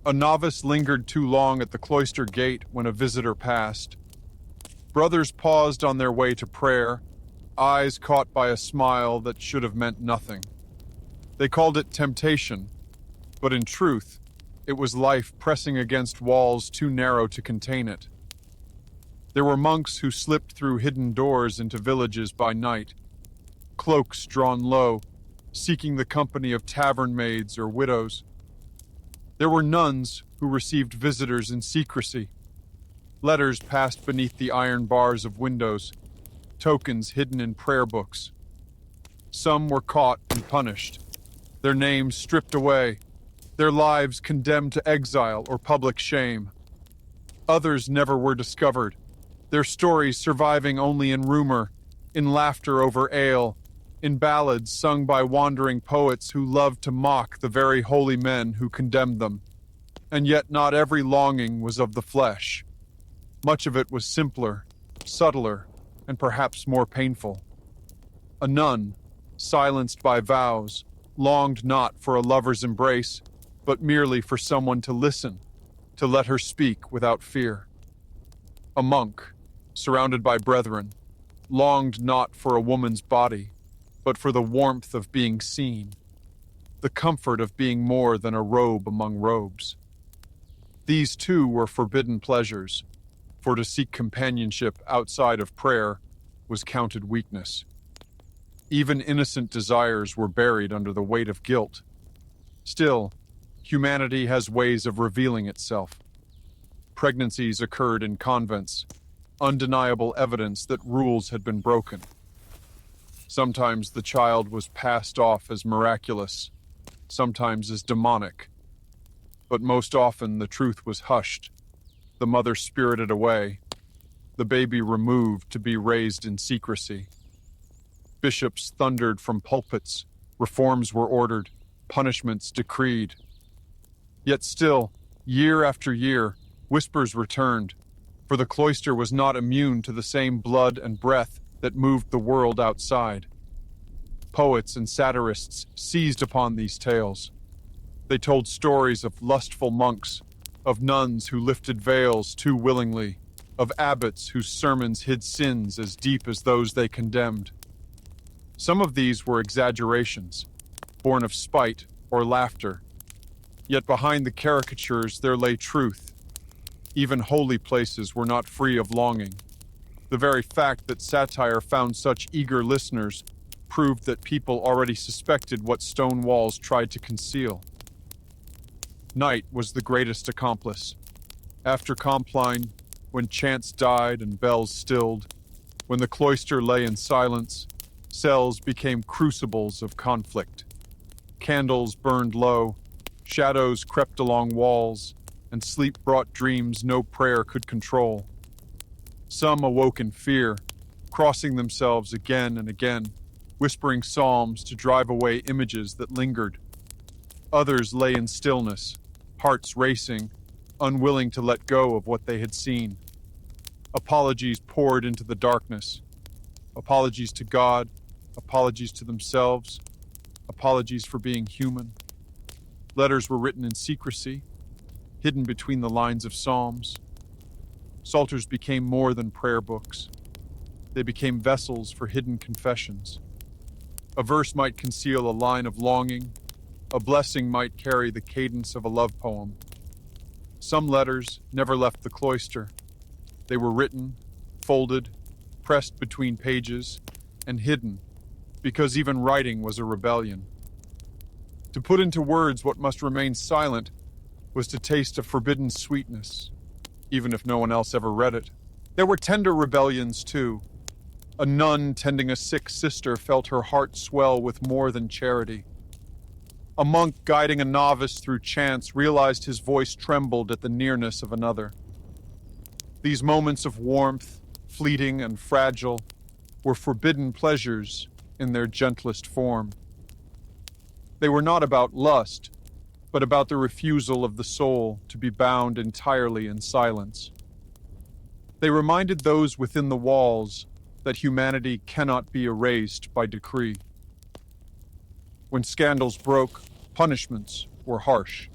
A novice lingered too long at the cloister gate when a visitor passed. Brothers paused on their way to prayer, eyes caught by a smile that should have meant nothing. They called it temptation, but in truth, it was life pressing against walls too narrow to contain it. There were monks who slipped through hidden doors into villages by night, cloaks drawn low, seeking the company of tavern maids or widows. There were nuns who received visitors in secrecy. Letters passed beneath the iron bars of windows, tokens hidden in prayer books. Some were caught and punished, their names stripped away, their lives condemned to exile or public shame. Others never were discovered, their stories surviving only in rumor, in laughter over ale, in ballads sung by wandering poets who loved to mock the very holy men who condemned them. And yet not every longing was of the flesh. Much of it was simpler, subtler, and perhaps more painful. A nun, silenced by vows, longed not for a lover's embrace, but merely for someone to listen, to let her speak without fear. A monk, surrounded by brethren, longed not for a woman's body, but for the warmth of being seen, the comfort of being more than a robe among robes. These too were forbidden pleasures, for to seek companionship outside of prayer was counted weakness. Even innocent desires were buried under the weight of guilt. Still, humanity has ways of revealing itself. Pregnancies occurred in convents, undeniable evidence that rules had been broken. Sometimes the child was passed off as miraculous, sometimes as demonic. But most often the truth was hushed, the mother spirited away, the baby removed to be raised in secrecy. Bishops thundered from pulpits, reforms were ordered, punishments decreed. Yet still, year after year, whispers returned, for the cloister was not immune to the same blood and breath that moved the world outside. Poets and satirists seized upon these tales. They told stories of lustful monks, of nuns who lifted veils too willingly, of abbots whose sermons hid sins as deep as those they condemned. Some of these were exaggerations, born of spite or laughter. Yet behind the caricatures there lay truth. Even holy places were not free of longing. The very fact that satire found such eager listeners proved that people already suspected what stone walls tried to conceal. Night was the greatest accomplice. After Compline, when chants died and bells stilled, when the cloister lay in silence, cells became crucibles of conflict. Candles burned low, shadows crept along walls, and sleep brought dreams no prayer could control. Some awoke in fear, crossing themselves again and again, whispering psalms to drive away images that lingered. Others lay in stillness, hearts racing, unwilling to let go of what they had seen. Apologies poured into the darkness. Apologies to God, apologies to themselves, apologies for being human. Letters were written in secrecy, hidden between the lines of psalms. Psalters became more than prayer books. They became vessels for hidden confessions. A verse might conceal a line of longing. A blessing might carry the cadence of a love poem. Some letters never left the cloister. They were written, folded, pressed between pages, and hidden, because even writing was a rebellion. To put into words what must remain silent was to taste a forbidden sweetness, even if no one else ever read it. There were tender rebellions, too. A nun tending a sick sister felt her heart swell with more than charity. A monk guiding a novice through chants realized his voice trembled at the nearness of another. These moments of warmth, fleeting and fragile, were forbidden pleasures in their gentlest form. They were not about lust, but about the refusal of the soul to be bound entirely in silence. They reminded those within the walls that humanity cannot be erased by decree. When scandals broke, punishments were harsh.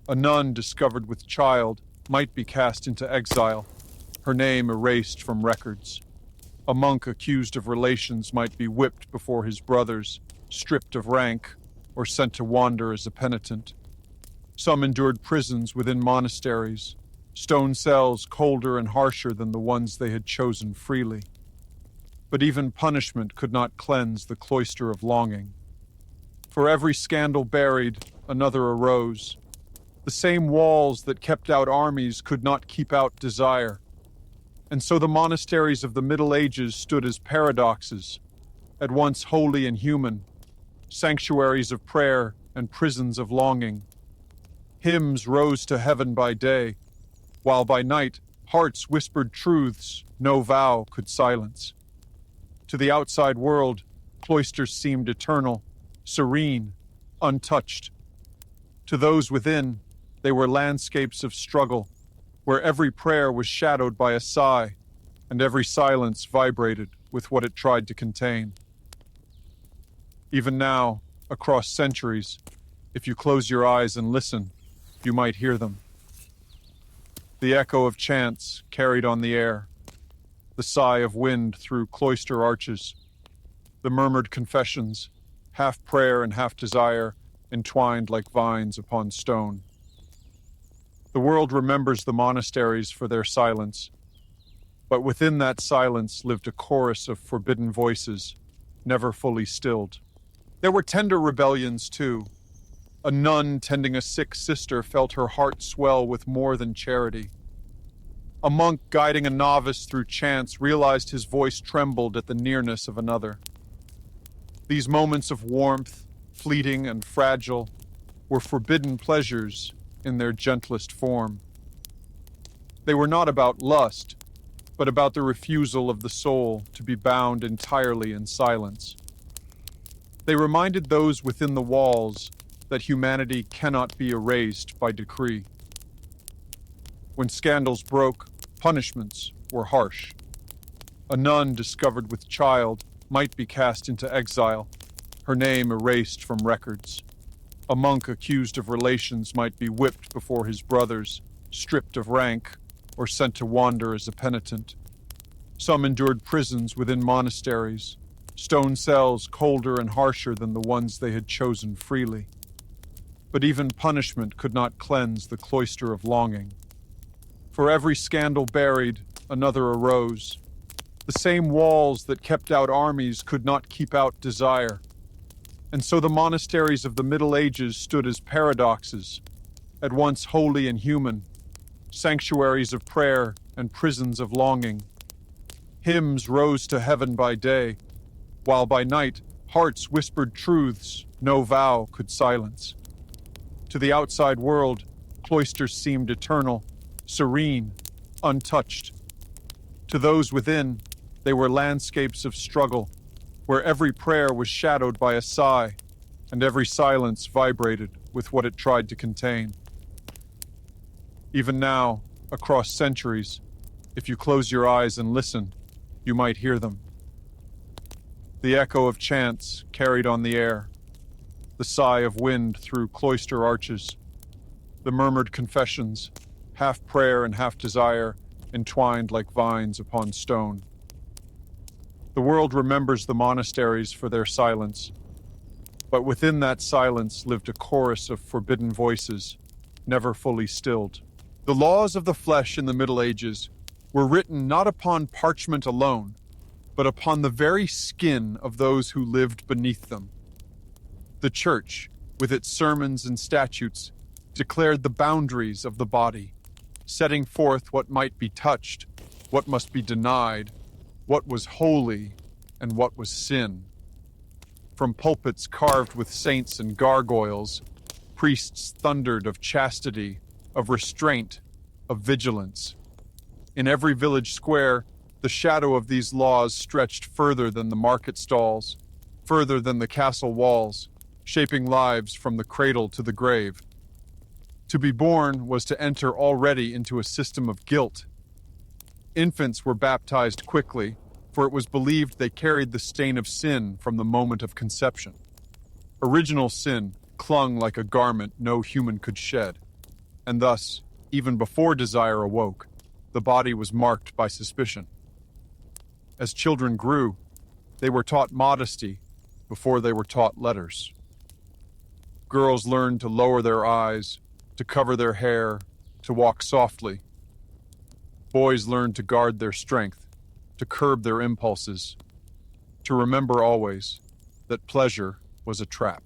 A nun discovered with child might be cast into exile, her name erased from records. A monk accused of relations might be whipped before his brothers, stripped of rank, or sent to wander as a penitent. Some endured prisons within monasteries, stone cells colder and harsher than the ones they had chosen freely. But even punishment could not cleanse the cloister of longing. For every scandal buried, another arose. The same walls that kept out armies could not keep out desire. And so the monasteries of the Middle Ages stood as paradoxes, at once holy and human, sanctuaries of prayer and prisons of longing. Hymns rose to heaven by day, while by night hearts whispered truths no vow could silence. To the outside world, cloisters seemed eternal, serene, untouched. To those within, they were landscapes of struggle, where every prayer was shadowed by a sigh, and every silence vibrated with what it tried to contain. Even now, across centuries, if you close your eyes and listen, you might hear them. The echo of chants carried on the air, the sigh of wind through cloister arches, the murmured confessions, half prayer and half desire, entwined like vines upon stone. The world remembers the monasteries for their silence, but within that silence lived a chorus of forbidden voices, never fully stilled. There were tender rebellions, too. A nun tending a sick sister felt her heart swell with more than charity. A monk guiding a novice through chants realized his voice trembled at the nearness of another. These moments of warmth, fleeting and fragile, were forbidden pleasures in their gentlest form. They were not about lust, but about the refusal of the soul to be bound entirely in silence. They reminded those within the walls that humanity cannot be erased by decree. When scandals broke, punishments were harsh. A nun discovered with child might be cast into exile, her name erased from records. A monk accused of relations might be whipped before his brothers, stripped of rank, or sent to wander as a penitent. Some endured prisons within monasteries, stone cells colder and harsher than the ones they had chosen freely. But even punishment could not cleanse the cloister of longing. For every scandal buried, another arose. The same walls that kept out armies could not keep out desire. And so the monasteries of the Middle Ages stood as paradoxes, at once holy and human, sanctuaries of prayer and prisons of longing. Hymns rose to heaven by day, while by night hearts whispered truths no vow could silence. To the outside world, cloisters seemed eternal, serene, untouched. To those within, they were landscapes of struggle, where every prayer was shadowed by a sigh, and every silence vibrated with what it tried to contain. Even now, across centuries, if you close your eyes and listen, you might hear them. The echo of chants carried on the air, the sigh of wind through cloister arches, the murmured confessions, half prayer and half desire, entwined like vines upon stone. The world remembers the monasteries for their silence, but within that silence lived a chorus of forbidden voices, never fully stilled. The laws of the flesh in the Middle Ages were written not upon parchment alone, but upon the very skin of those who lived beneath them. The Church, with its sermons and statutes, declared the boundaries of the body, setting forth what might be touched, what must be denied, what was holy, and what was sin. From pulpits carved with saints and gargoyles, priests thundered of chastity, of restraint, of vigilance. In every village square, the shadow of these laws stretched further than the market stalls, further than the castle walls, shaping lives from the cradle to the grave. To be born was to enter already into a system of guilt. Infants were baptized quickly, for it was believed they carried the stain of sin from the moment of conception. Original sin clung like a garment no human could shed, and thus, even before desire awoke, the body was marked by suspicion. As children grew, they were taught modesty before they were taught letters. Girls learned to lower their eyes, to cover their hair, to walk softly. Boys learned to guard their strength, to curb their impulses, to remember always that pleasure was a trap.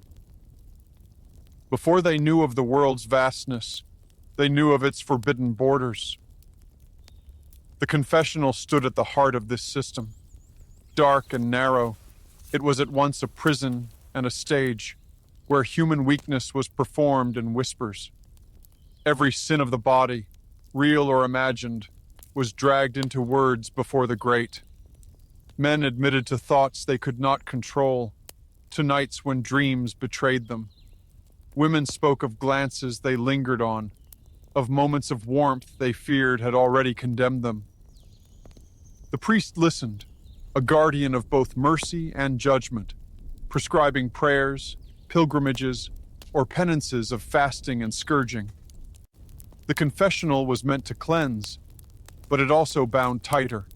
Before they knew of the world's vastness, they knew of its forbidden borders. The confessional stood at the heart of this system. Dark and narrow, it was at once a prison and a stage where human weakness was performed in whispers. Every sin of the body, real or imagined, was dragged into words before the great. Men admitted to thoughts they could not control, to nights when dreams betrayed them. Women spoke of glances they lingered on, of moments of warmth they feared had already condemned them. The priest listened, a guardian of both mercy and judgment, prescribing prayers, pilgrimages, or penances of fasting and scourging. The confessional was meant to cleanse, but it also bound tighter.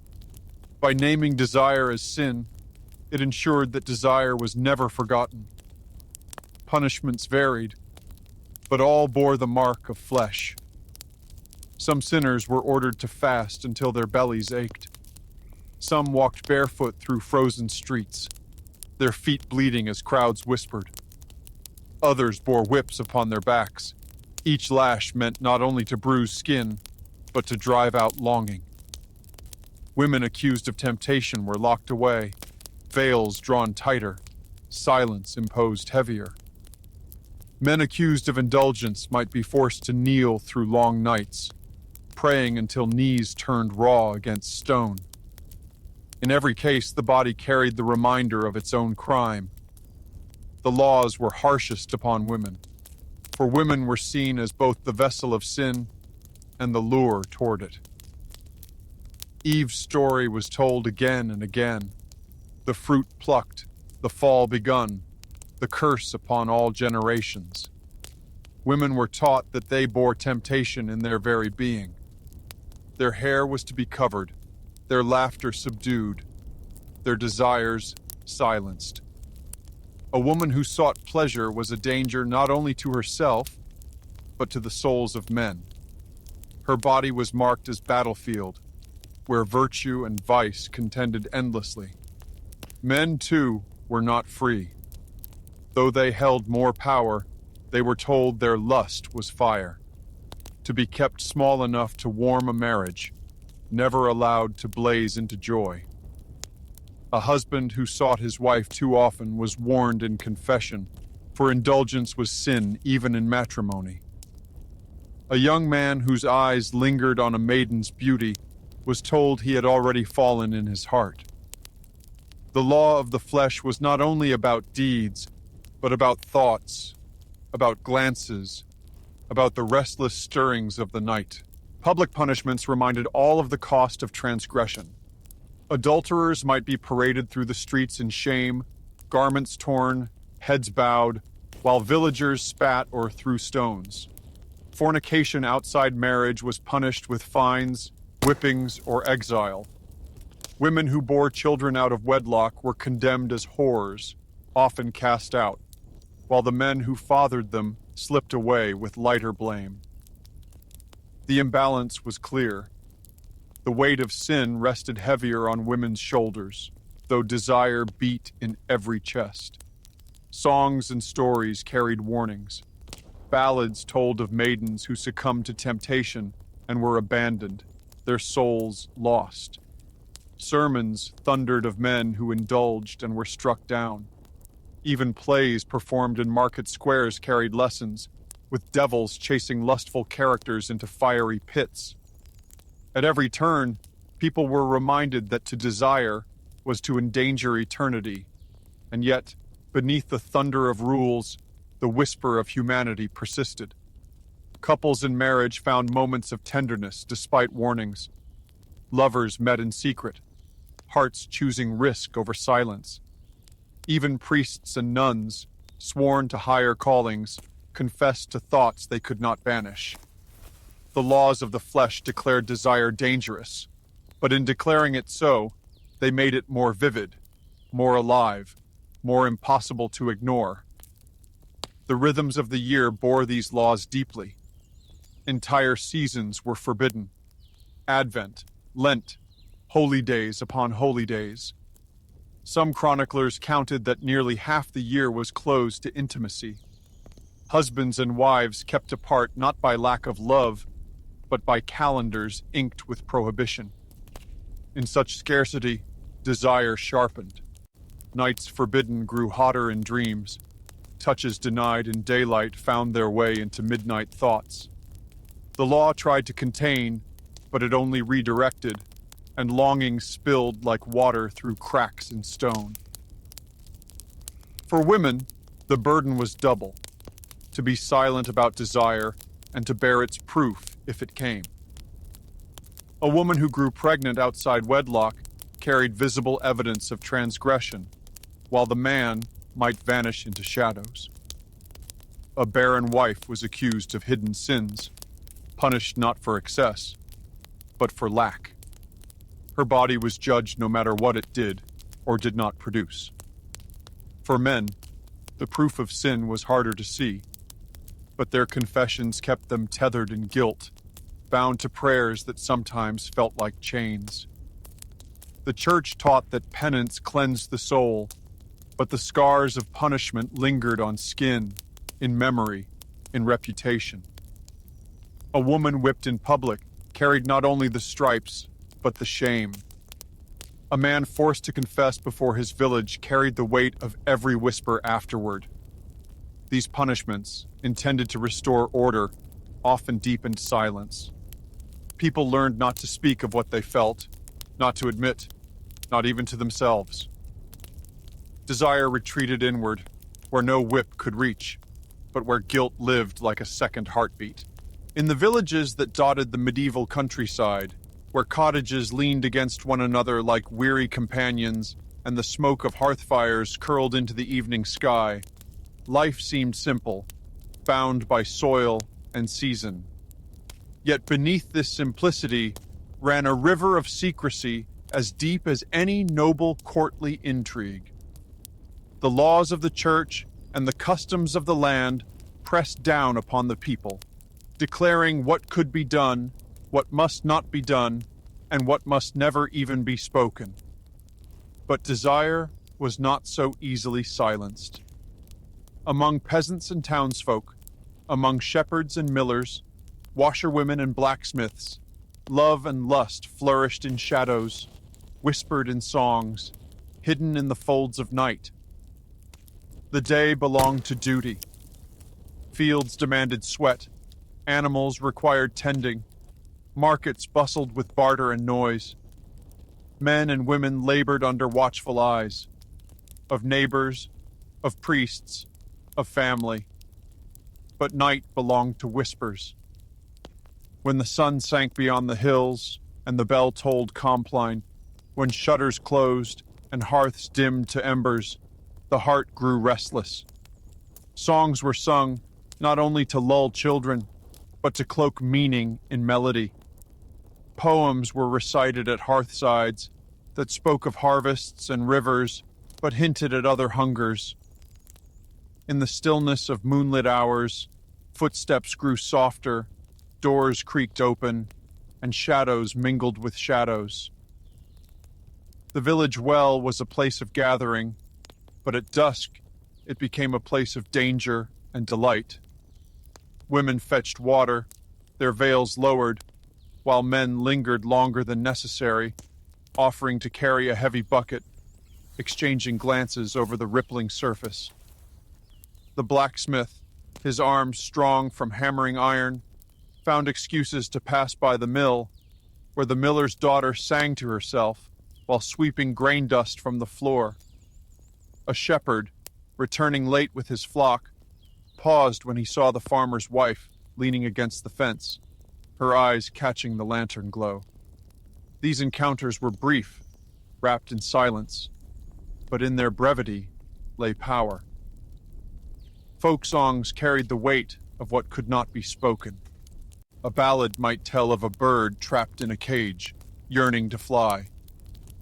By naming desire as sin, it ensured that desire was never forgotten. Punishments varied, but all bore the mark of flesh. Some sinners were ordered to fast until their bellies ached. Some walked barefoot through frozen streets, their feet bleeding as crowds whispered. Others bore whips upon their backs. Each lash meant not only to bruise skin, but to drive out longing. Women accused of temptation were locked away, veils drawn tighter, silence imposed heavier. Men accused of indulgence might be forced to kneel through long nights, praying until knees turned raw against stone. In every case, the body carried the reminder of its own crime. The laws were harshest upon women, for women were seen as both the vessel of sin and the lure toward it. Eve's story was told again and again. The fruit plucked, the fall begun, the curse upon all generations. Women were taught that they bore temptation in their very being. Their hair was to be covered, their laughter subdued, their desires silenced. A woman who sought pleasure was a danger not only to herself, but to the souls of men. Her body was marked as battlefield, where virtue and vice contended endlessly. Men, too, were not free. Though they held more power, they were told their lust was fire, to be kept small enough to warm a marriage, never allowed to blaze into joy. A husband who sought his wife too often was warned in confession, for indulgence was sin even in matrimony. A young man whose eyes lingered on a maiden's beauty was told he had already fallen in his heart. The law of the flesh was not only about deeds, but about thoughts, about glances, about the restless stirrings of the night. Public punishments reminded all of the cost of transgression. Adulterers might be paraded through the streets in shame, garments torn, heads bowed, while villagers spat or threw stones. Fornication outside marriage was punished with fines, whippings, or exile. Women who bore children out of wedlock were condemned as whores, often cast out, while the men who fathered them slipped away with lighter blame. The imbalance was clear. The weight of sin rested heavier on women's shoulders, though desire beat in every chest. Songs and stories carried warnings. Ballads told of maidens who succumbed to temptation and were abandoned, their souls lost. Sermons thundered of men who indulged and were struck down. Even plays performed in market squares carried lessons, with devils chasing lustful characters into fiery pits. At every turn, people were reminded that to desire was to endanger eternity, and yet, beneath the thunder of rules, the whisper of humanity persisted. Couples in marriage found moments of tenderness despite warnings. Lovers met in secret, hearts choosing risk over silence. Even priests and nuns, sworn to higher callings, confessed to thoughts they could not banish. The laws of the flesh declared desire dangerous, but in declaring it so, they made it more vivid, more alive, more impossible to ignore. The rhythms of the year bore these laws deeply. Entire seasons were forbidden. Advent, Lent, holy days upon holy days. Some chroniclers counted that nearly half the year was closed to intimacy. Husbands and wives kept apart not by lack of love, but by calendars inked with prohibition. In such scarcity, desire sharpened. Nights forbidden grew hotter in dreams. Touches denied in daylight found their way into midnight thoughts. The law tried to contain, but it only redirected, and longing spilled like water through cracks in stone. For women, the burden was double: to be silent about desire and to bear its proof if it came. A woman who grew pregnant outside wedlock carried visible evidence of transgression, while the man might vanish into shadows. A barren wife was accused of hidden sins, punished not for excess, but for lack. Her body was judged no matter what it did or did not produce. For men, the proof of sin was harder to see, but their confessions kept them tethered in guilt, bound to prayers that sometimes felt like chains. The church taught that penance cleansed the soul, but the scars of punishment lingered on skin, in memory, in reputation. A woman whipped in public carried not only the stripes, but the shame. A man forced to confess before his village carried the weight of every whisper afterward. These punishments, intended to restore order, often deepened silence. People learned not to speak of what they felt, not to admit, not even to themselves. Desire retreated inward, where no whip could reach, but where guilt lived like a second heartbeat. In the villages that dotted the medieval countryside, where cottages leaned against one another like weary companions and the smoke of hearth fires curled into the evening sky, life seemed simple, bound by soil and season. Yet beneath this simplicity ran a river of secrecy as deep as any noble courtly intrigue. The laws of the church and the customs of the land pressed down upon the people, declaring what could be done, what must not be done, and what must never even be spoken. But desire was not so easily silenced. Among peasants and townsfolk, among shepherds and millers, washerwomen and blacksmiths, love and lust flourished in shadows, whispered in songs, hidden in the folds of night. The day belonged to duty. Fields demanded sweat, animals required tending, markets bustled with barter and noise. Men and women labored under watchful eyes, of neighbors, of priests, of family. But night belonged to whispers. When the sun sank beyond the hills and the bell tolled compline, when shutters closed and hearths dimmed to embers, the heart grew restless. Songs were sung not only to lull children, but to cloak meaning in melody. Poems were recited at hearthsides that spoke of harvests and rivers, but hinted at other hungers. In the stillness of moonlit hours, footsteps grew softer, doors creaked open, and shadows mingled with shadows. The village well was a place of gathering, but at dusk it became a place of danger and delight. Women fetched water, their veils lowered, while men lingered longer than necessary, offering to carry a heavy bucket, exchanging glances over the rippling surface. The blacksmith, his arms strong from hammering iron, found excuses to pass by the mill, where the miller's daughter sang to herself while sweeping grain dust from the floor. A shepherd, returning late with his flock, paused when he saw the farmer's wife leaning against the fence, her eyes catching the lantern glow. These encounters were brief, wrapped in silence, but in their brevity lay power. Folk songs carried the weight of what could not be spoken. A ballad might tell of a bird trapped in a cage, yearning to fly.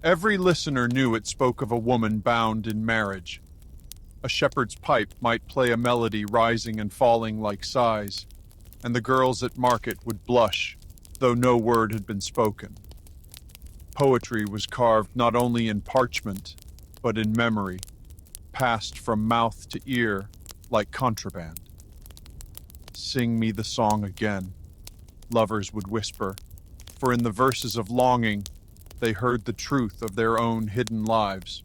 Every listener knew it spoke of a woman bound in marriage. A shepherd's pipe might play a melody rising and falling like sighs, and the girls at market would blush, though no word had been spoken. Poetry was carved not only in parchment, but in memory, passed from mouth to ear like contraband. "Sing me the song again," lovers would whisper, for in the verses of longing, they heard the truth of their own hidden lives.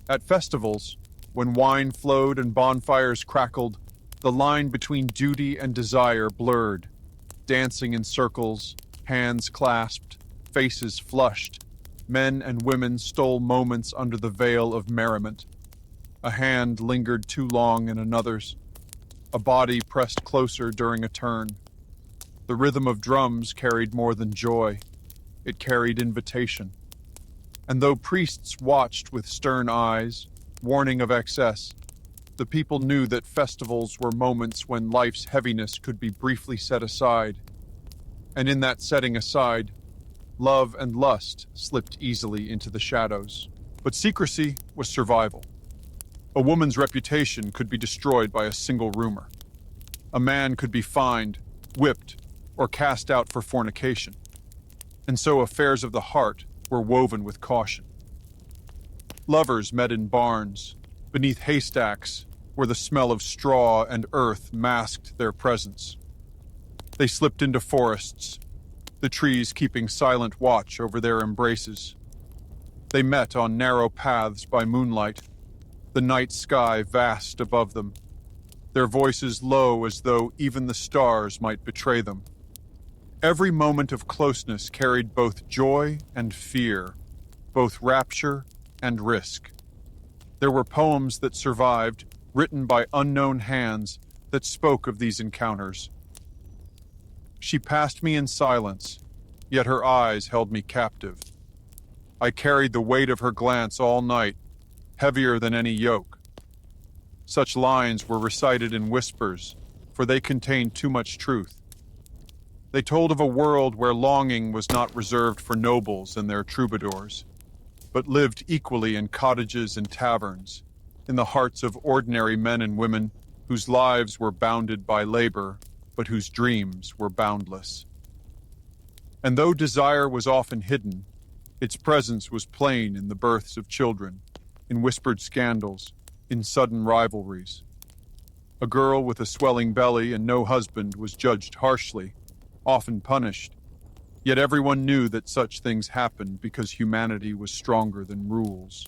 At festivals, when wine flowed and bonfires crackled, the line between duty and desire blurred. Dancing in circles, hands clasped, faces flushed, men and women stole moments under the veil of merriment. A hand lingered too long in another's. A body pressed closer during a turn. The rhythm of drums carried more than joy. It carried invitation. And though priests watched with stern eyes, warning of excess, the people knew that festivals were moments when life's heaviness could be briefly set aside. And in that setting aside, love and lust slipped easily into the shadows. But secrecy was survival. A woman's reputation could be destroyed by a single rumor. A man could be fined, whipped, or cast out for fornication. And so affairs of the heart were woven with caution. Lovers met in barns, beneath haystacks, where the smell of straw and earth masked their presence. They slipped into forests, the trees keeping silent watch over their embraces. They met on narrow paths by moonlight, the night sky vast above them, their voices low as though even the stars might betray them. Every moment of closeness carried both joy and fear, both rapture and risk. There were poems that survived, written by unknown hands, that spoke of these encounters. She passed me in silence, yet her eyes held me captive. I carried the weight of her glance all night, heavier than any yoke. Such lines were recited in whispers, for they contained too much truth. They told of a world where longing was not reserved for nobles and their troubadours, but lived equally in cottages and taverns, in the hearts of ordinary men and women whose lives were bounded by labor, but whose dreams were boundless. And though desire was often hidden, its presence was plain in the births of children, in whispered scandals, in sudden rivalries. A girl with a swelling belly and no husband was judged harshly, often punished, yet everyone knew that such things happened because humanity was stronger than rules.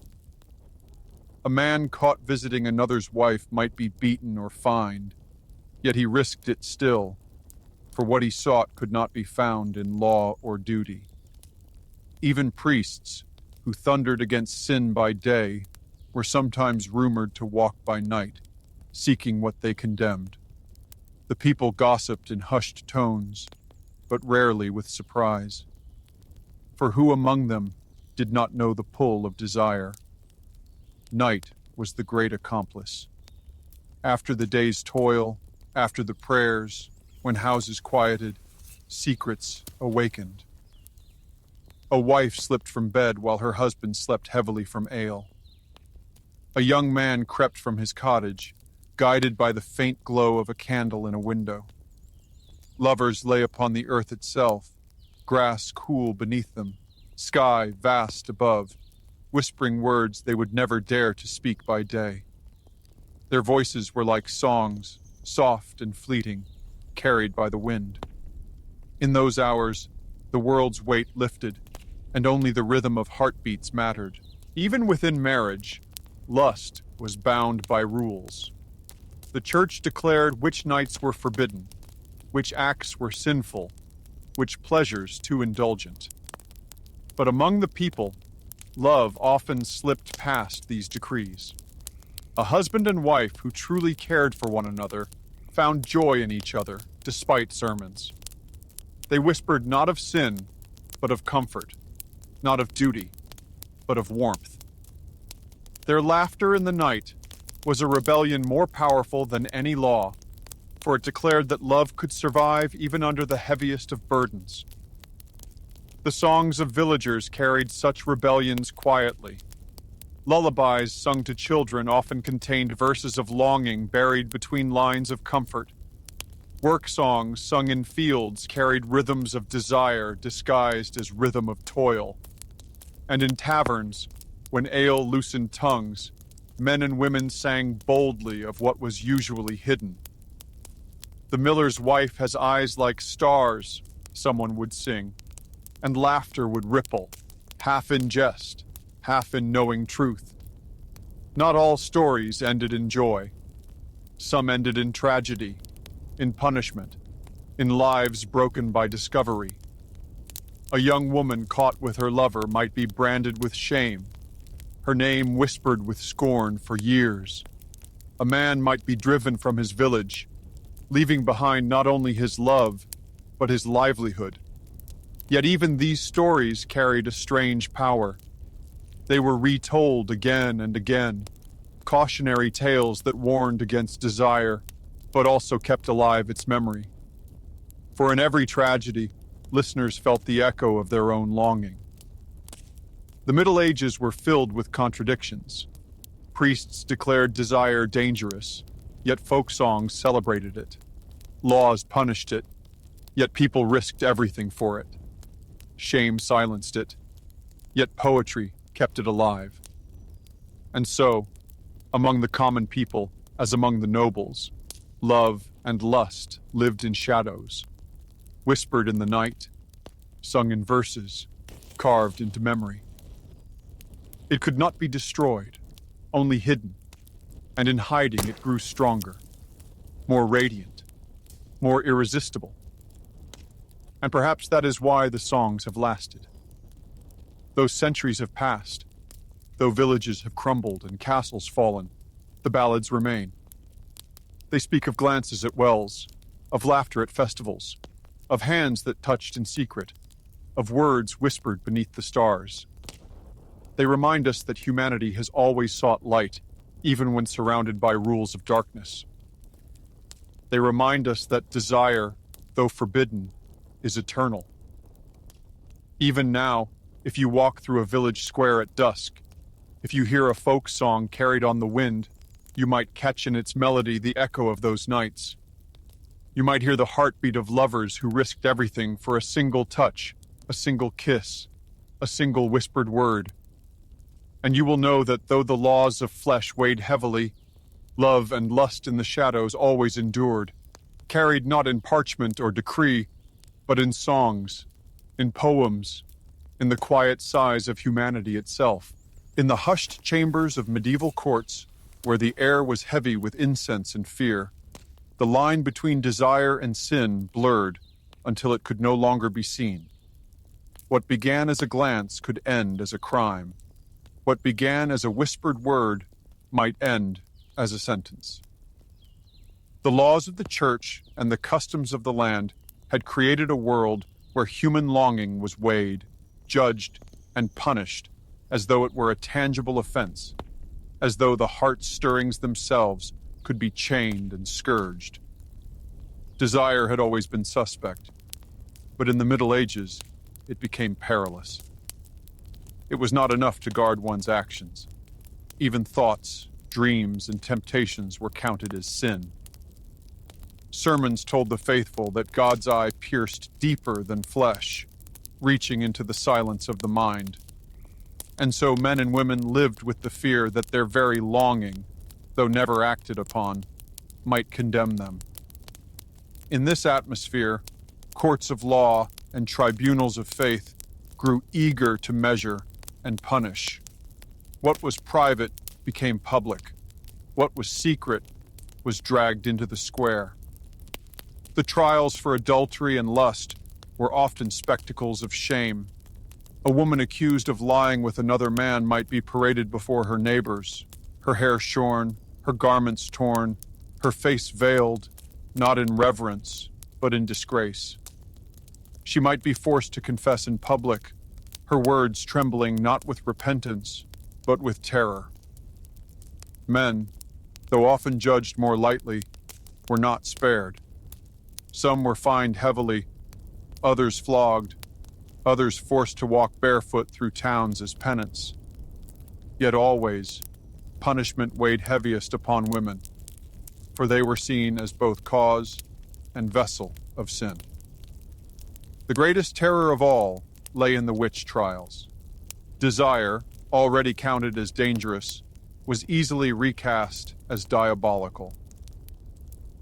A man caught visiting another's wife might be beaten or fined, yet he risked it still, for what he sought could not be found in law or duty. Even priests, who thundered against sin by day, were sometimes rumored to walk by night, seeking what they condemned. The people gossiped in hushed tones, but rarely with surprise. For who among them did not know the pull of desire? Night was the great accomplice. After the day's toil, after the prayers, when houses quieted, secrets awakened. A wife slipped from bed while her husband slept heavily from ale. A young man crept from his cottage, guided by the faint glow of a candle in a window. Lovers lay upon the earth itself, grass cool beneath them, sky vast above, whispering words they would never dare to speak by day. Their voices were like songs, soft and fleeting, carried by the wind. In those hours, the world's weight lifted, and only the rhythm of heartbeats mattered. Even within marriage, lust was bound by rules. The church declared which nights were forbidden, which acts were sinful, which pleasures too indulgent. But among the people, love often slipped past these decrees. A husband and wife who truly cared for one another found joy in each other, despite sermons. They whispered not of sin, but of comfort, not of duty, but of warmth. Their laughter in the night was a rebellion more powerful than any law, for it declared that love could survive even under the heaviest of burdens. The songs of villagers carried such rebellions quietly. Lullabies sung to children often contained verses of longing buried between lines of comfort. Work songs sung in fields carried rhythms of desire disguised as rhythm of toil. And in taverns, when ale loosened tongues, men and women sang boldly of what was usually hidden. The miller's wife has eyes like stars, someone would sing, and laughter would ripple, half in jest, half in knowing truth. Not all stories ended in joy. Some ended in tragedy, in punishment, in lives broken by discovery. A young woman caught with her lover might be branded with shame, her name whispered with scorn for years. A man might be driven from his village, leaving behind not only his love, but his livelihood. Yet even these stories carried a strange power. They were retold again and again, cautionary tales that warned against desire, but also kept alive its memory. For in every tragedy, listeners felt the echo of their own longing. The Middle Ages were filled with contradictions. Priests declared desire dangerous, yet folk songs celebrated it. Laws punished it, yet people risked everything for it. Shame silenced it, yet poetry kept it alive. And so, among the common people, as among the nobles, love and lust lived in shadows, whispered in the night, sung in verses, carved into memory. It could not be destroyed, only hidden, and in hiding it grew stronger, more radiant, more irresistible. And perhaps that is why the songs have lasted. Though centuries have passed, though villages have crumbled and castles fallen, the ballads remain. They speak of glances at wells, of laughter at festivals, of hands that touched in secret, of words whispered beneath the stars. They remind us that humanity has always sought light, even when surrounded by rules of darkness. They remind us that desire, though forbidden, is eternal. Even now, if you walk through a village square at dusk, if you hear a folk song carried on the wind, you might catch in its melody the echo of those nights. You might hear the heartbeat of lovers who risked everything for a single touch, a single kiss, a single whispered word. And you will know that though the laws of flesh weighed heavily, love and lust in the shadows always endured, carried not in parchment or decree, but in songs, in poems, in the quiet sighs of humanity itself, in the hushed chambers of medieval courts, where the air was heavy with incense and fear. The line between desire and sin blurred until it could no longer be seen. What began as a glance could end as a crime. What began as a whispered word might end as a sentence. The laws of the church and the customs of the land had created a world where human longing was weighed, judged, and punished as though it were a tangible offense, as though the heart stirrings themselves could be chained and scourged. Desire had always been suspect, but in the Middle Ages, it became perilous. It was not enough to guard one's actions. Even thoughts, dreams, and temptations were counted as sin. Sermons told the faithful that God's eye pierced deeper than flesh, reaching into the silence of the mind. And so men and women lived with the fear that their very longing, though never acted upon, might condemn them. In this atmosphere, courts of law and tribunals of faith grew eager to measure and punish. What was private became public. What was secret was dragged into the square. The trials for adultery and lust were often spectacles of shame. A woman accused of lying with another man might be paraded before her neighbors, her hair shorn, her garments torn, her face veiled, not in reverence, but in disgrace. She might be forced to confess in public, her words trembling not with repentance, but with terror. Men, though often judged more lightly, were not spared. Some were fined heavily, others flogged, others forced to walk barefoot through towns as penance. Yet always, punishment weighed heaviest upon women, for they were seen as both cause and vessel of sin. The greatest terror of all lay in the witch trials. Desire, already counted as dangerous, was easily recast as diabolical.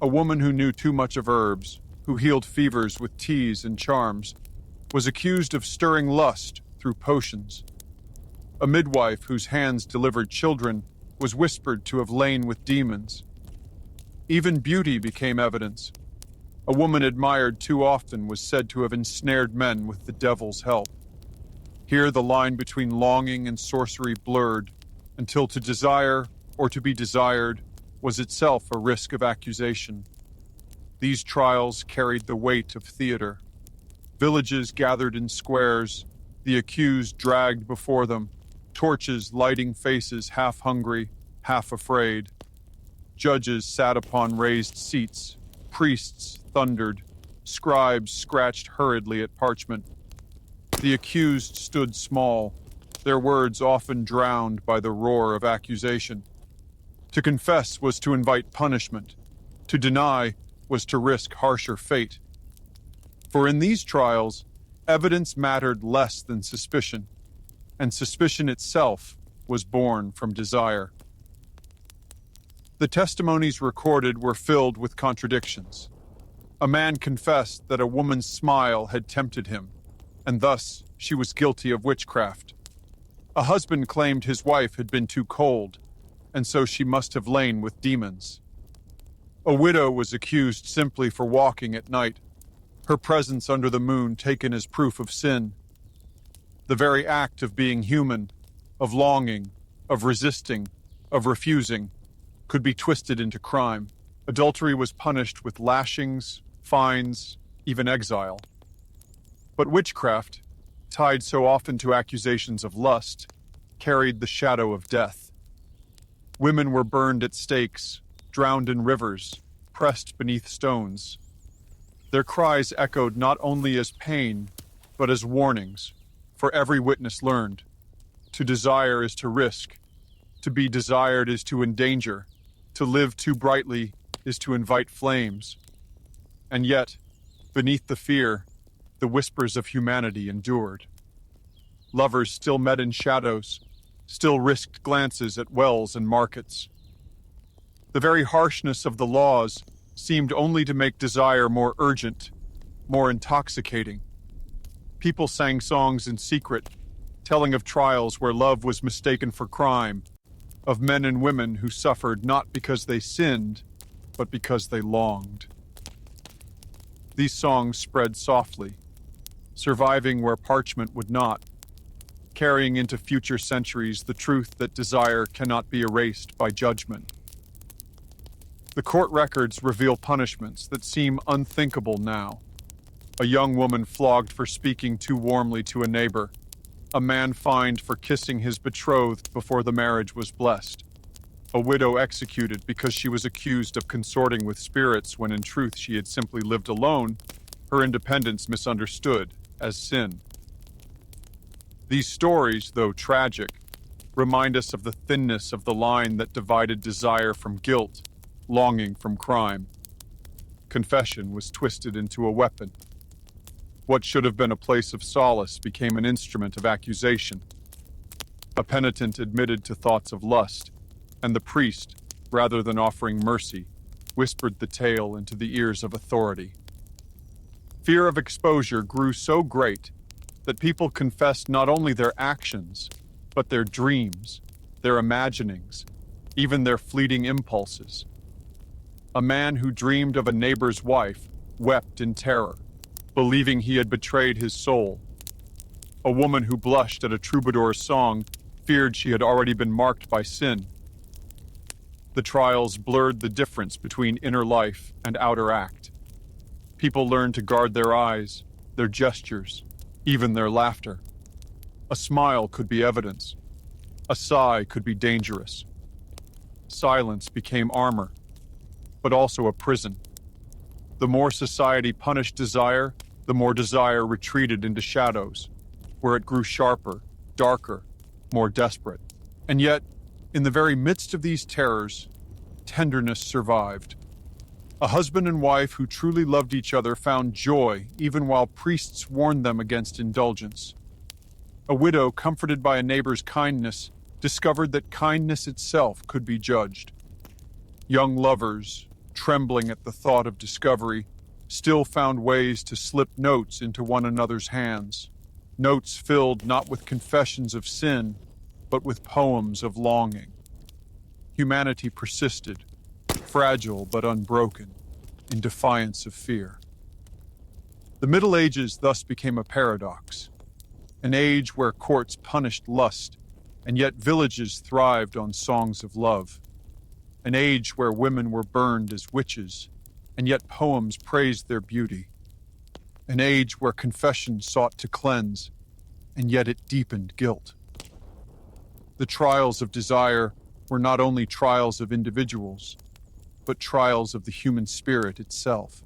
A woman who knew too much of herbs, who healed fevers with teas and charms, was accused of stirring lust through potions. A midwife whose hands delivered children was whispered to have lain with demons. Even beauty became evidence. A woman admired too often was said to have ensnared men with the devil's help. Here the line between longing and sorcery blurred, until to desire or to be desired was itself a risk of accusation. These trials carried the weight of theater. Villages gathered in squares, the accused dragged before them, torches lighting faces half hungry, half afraid. Judges sat upon raised seats, priests thundered, scribes scratched hurriedly at parchment. The accused stood small, their words often drowned by the roar of accusation. To confess was to invite punishment. To deny was to risk harsher fate. For in these trials, evidence mattered less than suspicion, and suspicion itself was born from desire. The testimonies recorded were filled with contradictions. A man confessed that a woman's smile had tempted him, and thus she was guilty of witchcraft. A husband claimed his wife had been too cold, and so she must have lain with demons. A widow was accused simply for walking at night, her presence under the moon taken as proof of sin. The very act of being human, of longing, of resisting, of refusing, could be twisted into crime. Adultery was punished with lashings, fines, even exile. But witchcraft, tied so often to accusations of lust, carried the shadow of death. Women were burned at stakes, drowned in rivers, pressed beneath stones. Their cries echoed not only as pain, but as warnings, for every witness learned. To desire is to risk. To be desired is to endanger. To live too brightly is to invite flames. And yet, beneath the fear, the whispers of humanity endured. Lovers still met in shadows, still risked glances at wells and markets. The very harshness of the laws seemed only to make desire more urgent, more intoxicating. People sang songs in secret, telling of trials where love was mistaken for crime, of men and women who suffered not because they sinned, but because they longed. These songs spread softly, surviving where parchment would not, carrying into future centuries the truth that desire cannot be erased by judgment. The court records reveal punishments that seem unthinkable now. A young woman flogged for speaking too warmly to a neighbor. A man fined for kissing his betrothed before the marriage was blessed. A widow executed because she was accused of consorting with spirits when in truth she had simply lived alone, her independence misunderstood as sin. These stories, though tragic, remind us of the thinness of the line that divided desire from guilt, longing from crime. Confession was twisted into a weapon. What should have been a place of solace became an instrument of accusation. A penitent admitted to thoughts of lust, and the priest, rather than offering mercy, whispered the tale into the ears of authority. Fear of exposure grew so great that people confessed not only their actions, but their dreams, their imaginings, even their fleeting impulses. A man who dreamed of a neighbor's wife wept in terror, believing he had betrayed his soul. A woman who blushed at a troubadour's song feared she had already been marked by sin. The trials blurred the difference between inner life and outer act. People learned to guard their eyes, their gestures, even their laughter. A smile could be evidence. A sigh could be dangerous. Silence became armor, but also a prison. The more society punished desire, the more desire retreated into shadows, where it grew sharper, darker, more desperate. And yet, in the very midst of these terrors, tenderness survived. A husband and wife who truly loved each other found joy even while priests warned them against indulgence. A widow, comforted by a neighbor's kindness, discovered that kindness itself could be judged. Young lovers, trembling at the thought of discovery, still found ways to slip notes into one another's hands. Notes filled not with confessions of sin, but with poems of longing. Humanity persisted, fragile but unbroken, in defiance of fear. The Middle Ages thus became a paradox, an age where courts punished lust, and yet villages thrived on songs of love, an age where women were burned as witches, and yet poems praised their beauty, an age where confession sought to cleanse, and yet it deepened guilt. The trials of desire were not only trials of individuals, but trials of the human spirit itself.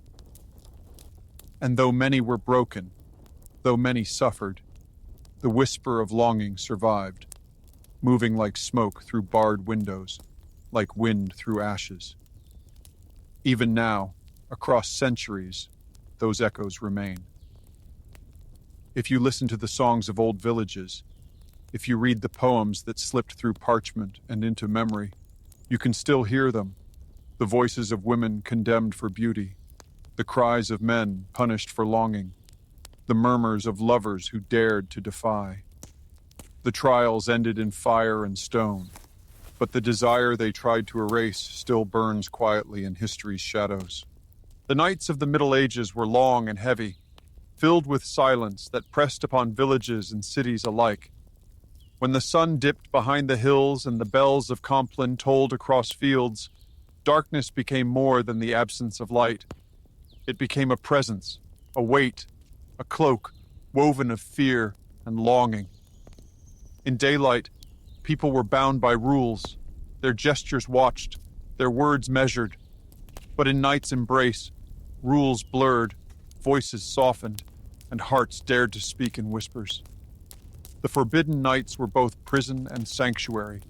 And though many were broken, though many suffered, the whisper of longing survived, moving like smoke through barred windows, like wind through ashes. Even now, across centuries, those echoes remain. If you listen to the songs of old villages, if you read the poems that slipped through parchment and into memory, you can still hear them, the voices of women condemned for beauty, the cries of men punished for longing, the murmurs of lovers who dared to defy. The trials ended in fire and stone, but the desire they tried to erase still burns quietly in history's shadows. The nights of the Middle Ages were long and heavy, filled with silence that pressed upon villages and cities alike. When the sun dipped behind the hills and the bells of Compline tolled across fields, darkness became more than the absence of light. It became a presence, a weight, a cloak, woven of fear and longing. In daylight, people were bound by rules, their gestures watched, their words measured. But in night's embrace, rules blurred, voices softened, and hearts dared to speak in whispers. The forbidden nights were both prison and sanctuary,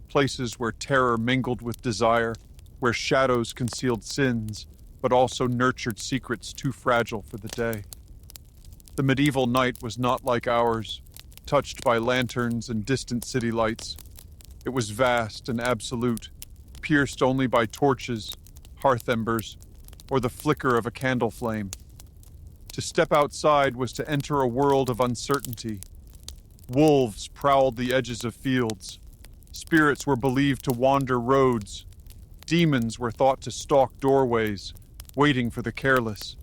places where terror mingled with desire, where shadows concealed sins, but also nurtured secrets too fragile for the day. The medieval night was not like ours, touched by lanterns and distant city lights. It was vast and absolute, pierced only by torches, hearth embers, or the flicker of a candle flame. To step outside was to enter a world of uncertainty. Wolves prowled the edges of fields. Spirits were believed to wander roads. Demons were thought to stalk doorways, waiting for the careless.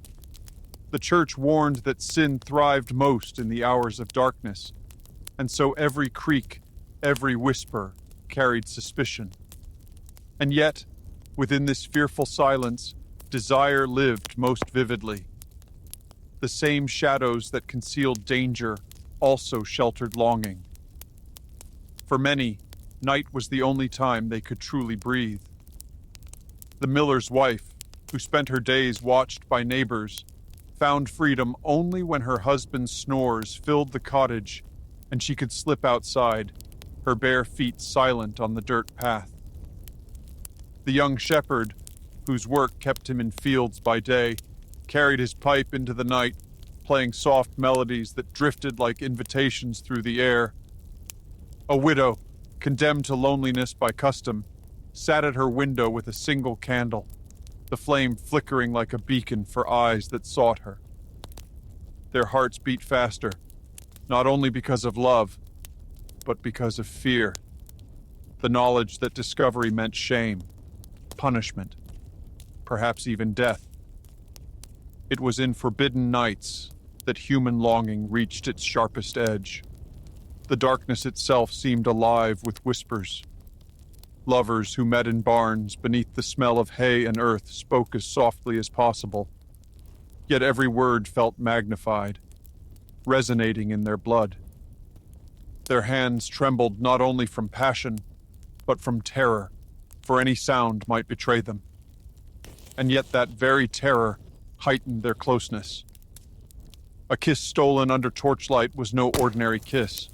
The church warned that sin thrived most in the hours of darkness, and so every creak, every whisper carried suspicion. And yet, within this fearful silence, desire lived most vividly. The same shadows that concealed danger also sheltered longing. For many, night was the only time they could truly breathe. The miller's wife, who spent her days watched by neighbors, found freedom only when her husband's snores filled the cottage and she could slip outside, her bare feet silent on the dirt path. The young shepherd, whose work kept him in fields by day, carried his pipe into the night, playing soft melodies that drifted like invitations through the air. A widow, condemned to loneliness by custom, sat at her window with a single candle. the flame flickering like a beacon for eyes that sought her. Their hearts beat faster, not only because of love, but because of fear. The knowledge that discovery meant shame, punishment, perhaps even death. It was in forbidden nights that human longing reached its sharpest edge. The darkness itself seemed alive with whispers. Lovers who met in barns beneath the smell of hay and earth spoke as softly as possible, yet every word felt magnified, resonating in their blood. Their hands trembled not only from passion, but from terror, for any sound might betray them. And yet that very terror heightened their closeness. A kiss stolen under torchlight was no ordinary kiss.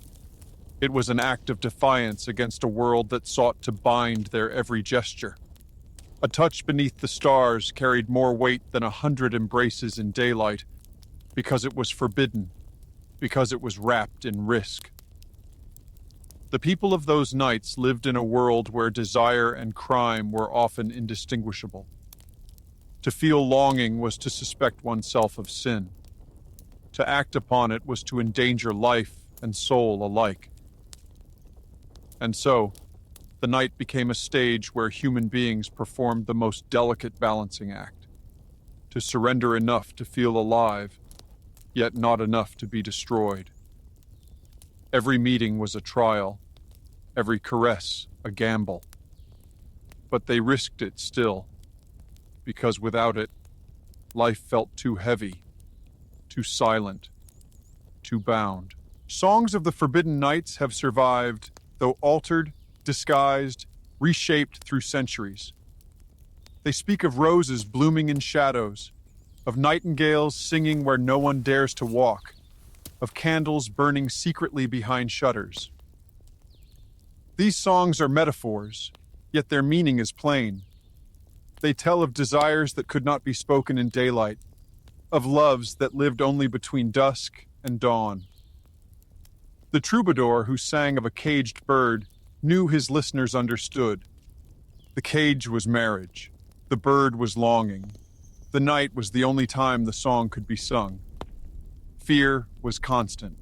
It was an act of defiance against a world that sought to bind their every gesture. A touch beneath the stars carried more weight than 100 embraces in daylight, because it was forbidden, because it was wrapped in risk. The people of those nights lived in a world where desire and crime were often indistinguishable. To feel longing was to suspect oneself of sin. To act upon it was to endanger life and soul alike. And so, the night became a stage where human beings performed the most delicate balancing act. To surrender enough to feel alive, yet not enough to be destroyed. Every meeting was a trial, every caress a gamble. But they risked it still, because without it, life felt too heavy, too silent, too bound. Songs of the Forbidden Nights have survived, though altered, disguised, reshaped through centuries. They speak of roses blooming in shadows, of nightingales singing where no one dares to walk, of candles burning secretly behind shutters. These songs are metaphors, yet their meaning is plain. They tell of desires that could not be spoken in daylight, of loves that lived only between dusk and dawn. The troubadour who sang of a caged bird knew his listeners understood. The cage was marriage. The bird was longing. The night was the only time the song could be sung. Fear was constant.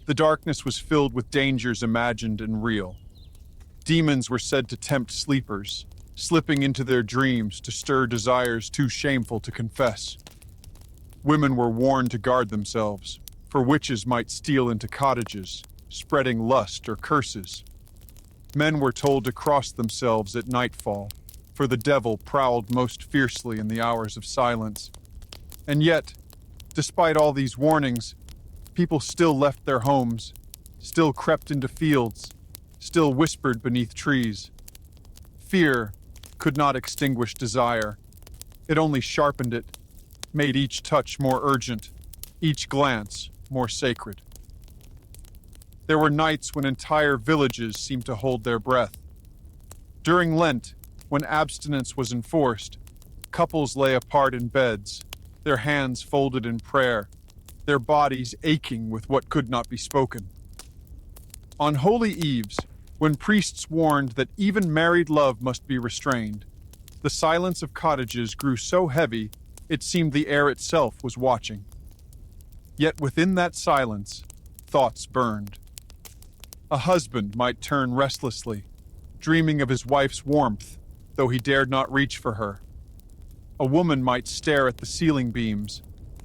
The darkness was filled with dangers imagined and real. Demons were said to tempt sleepers, slipping into their dreams to stir desires too shameful to confess. Women were warned to guard themselves, for witches might steal into cottages, spreading lust or curses. Men were told to cross themselves at nightfall, for the devil prowled most fiercely in the hours of silence. And yet, despite all these warnings, people still left their homes, still crept into fields, still whispered beneath trees. Fear could not extinguish desire. It only sharpened it, made each touch more urgent, each glance more sacred. There were nights when entire villages seemed to hold their breath. During Lent, when abstinence was enforced, couples lay apart in beds, their hands folded in prayer, their bodies aching with what could not be spoken. On holy eves, when priests warned that even married love must be restrained, the silence of cottages grew so heavy it seemed the air itself was watching. Yet within that silence, thoughts burned. A husband might turn restlessly, dreaming of his wife's warmth, though he dared not reach for her. A woman might stare at the ceiling beams,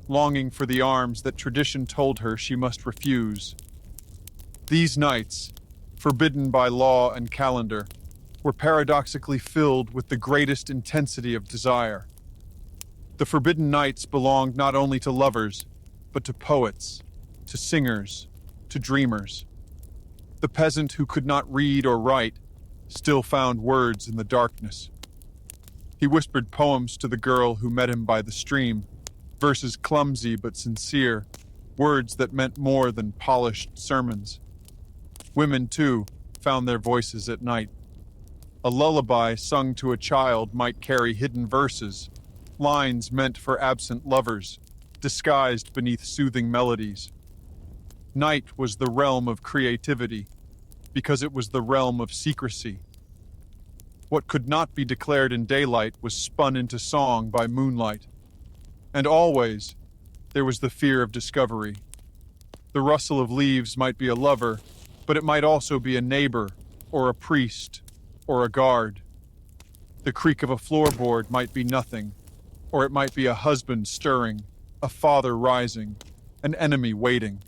longing for the arms that tradition told her she must refuse. These nights, forbidden by law and calendar, were paradoxically filled with the greatest intensity of desire. The forbidden nights belonged not only to lovers, but to poets, to singers, to dreamers. The peasant who could not read or write still found words in the darkness. He whispered poems to the girl who met him by the stream, verses clumsy but sincere, words that meant more than polished sermons. Women, too, found their voices at night. A lullaby sung to a child might carry hidden verses, lines meant for absent lovers, disguised beneath soothing melodies. Night was the realm of creativity, because it was the realm of secrecy. What could not be declared in daylight was spun into song by moonlight. And always, there was the fear of discovery. The rustle of leaves might be a lover, but it might also be a neighbor, or a priest, or a guard. The creak of a floorboard might be nothing, or it might be a husband stirring, a father rising, an enemy waiting.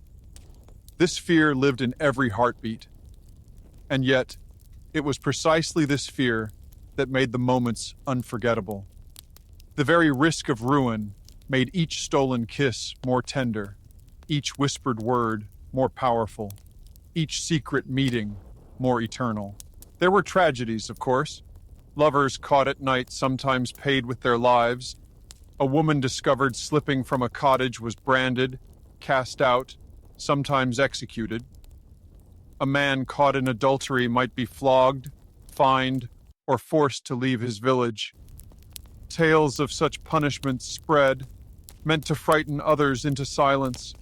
This fear lived in every heartbeat. And yet, it was precisely this fear that made the moments unforgettable. The very risk of ruin made each stolen kiss more tender, each whispered word more powerful, each secret meeting more eternal. There were tragedies, of course. Lovers caught at night sometimes paid with their lives. A woman discovered slipping from a cottage was branded, cast out, sometimes executed. A man caught in adultery might be flogged, fined, or forced to leave his village. Tales of such punishments spread, meant to frighten others into silence.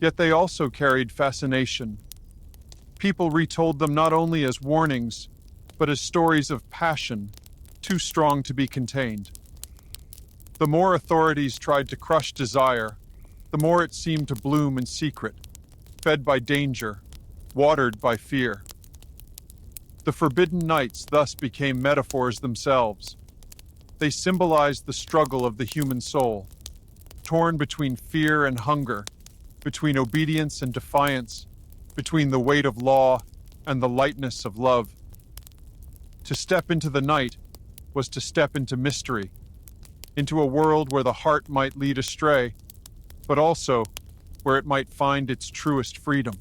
Yet they also carried fascination. People retold them not only as warnings, but as stories of passion, too strong to be contained. The more authorities tried to crush desire, the more it seemed to bloom in secret, fed by danger, watered by fear. The forbidden nights thus became metaphors themselves. They symbolized the struggle of the human soul, torn between fear and hunger, between obedience and defiance, between the weight of law and the lightness of love. To step into the night was to step into mystery, into a world where the heart might lead astray, but also where it might find its truest freedom.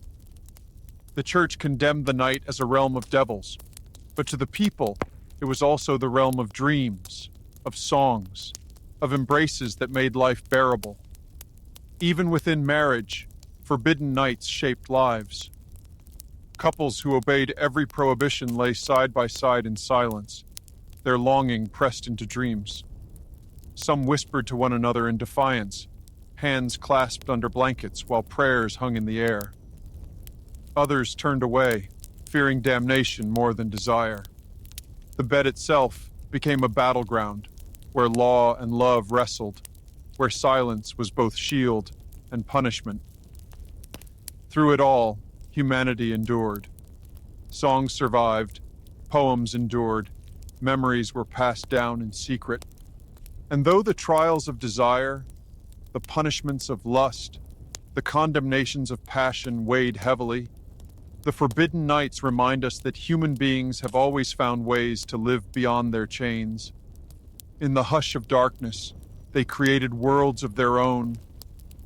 The church condemned the night as a realm of devils, but to the people, it was also the realm of dreams, of songs, of embraces that made life bearable. Even within marriage, forbidden nights shaped lives. Couples who obeyed every prohibition lay side by side in silence, their longing pressed into dreams. Some whispered to one another in defiance, hands clasped under blankets while prayers hung in the air. Others turned away, fearing damnation more than desire. The bed itself became a battleground, where law and love wrestled, where silence was both shield and punishment. Through it all, humanity endured. Songs survived, poems endured, memories were passed down in secret. And though the trials of desire, the punishments of lust, the condemnations of passion weighed heavily, the forbidden nights remind us that human beings have always found ways to live beyond their chains. In the hush of darkness, they created worlds of their own,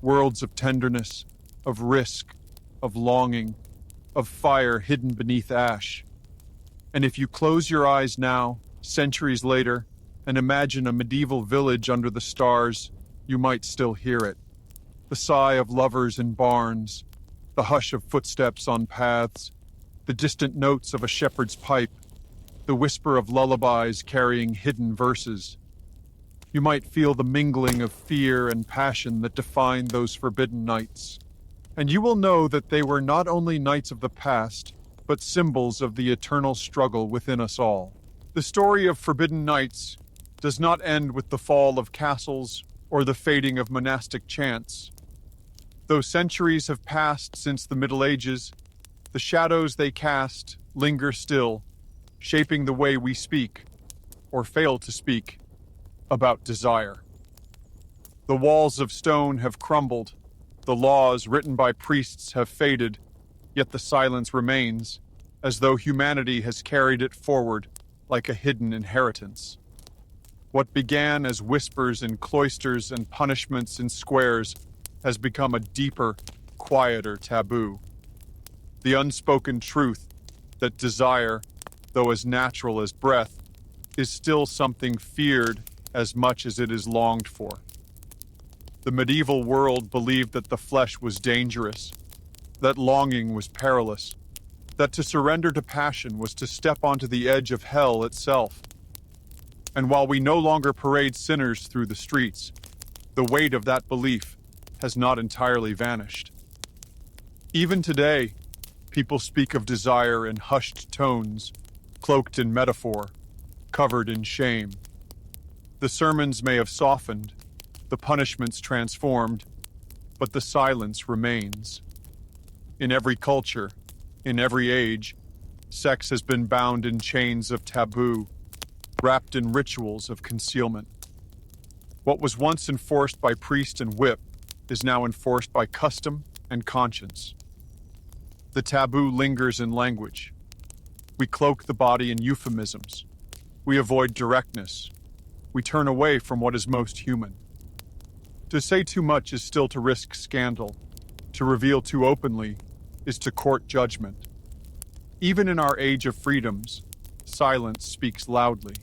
worlds of tenderness, of risk, of longing, of fire hidden beneath ash. And if you close your eyes now, centuries later, and imagine a medieval village under the stars, you might still hear it. The sigh of lovers in barns, the hush of footsteps on paths, the distant notes of a shepherd's pipe, the whisper of lullabies carrying hidden verses. You might feel the mingling of fear and passion that defined those forbidden nights. And you will know that they were not only nights of the past, but symbols of the eternal struggle within us all. The story of forbidden nights does not end with the fall of castles or the fading of monastic chants. Though centuries have passed since the Middle Ages, the shadows they cast linger still, shaping the way we speak, or fail to speak, about desire. The walls of stone have crumbled, the laws written by priests have faded, yet the silence remains, as though humanity has carried it forward like a hidden inheritance. What began as whispers in cloisters and punishments in squares has become a deeper, quieter taboo. The unspoken truth that desire, though as natural as breath, is still something feared as much as it is longed for. The medieval world believed that the flesh was dangerous, that longing was perilous, that to surrender to passion was to step onto the edge of hell itself. And while we no longer parade sinners through the streets, the weight of that belief has not entirely vanished. Even today, people speak of desire in hushed tones, cloaked in metaphor, covered in shame. The sermons may have softened, the punishments transformed, but the silence remains. In every culture, in every age, sex has been bound in chains of taboo, wrapped in rituals of concealment. What was once enforced by priest and whip is now enforced by custom and conscience. The taboo lingers in language. We cloak the body in euphemisms. We avoid directness. We turn away from what is most human. To say too much is still to risk scandal. To reveal too openly is to court judgment. Even in our age of freedoms, silence speaks loudly.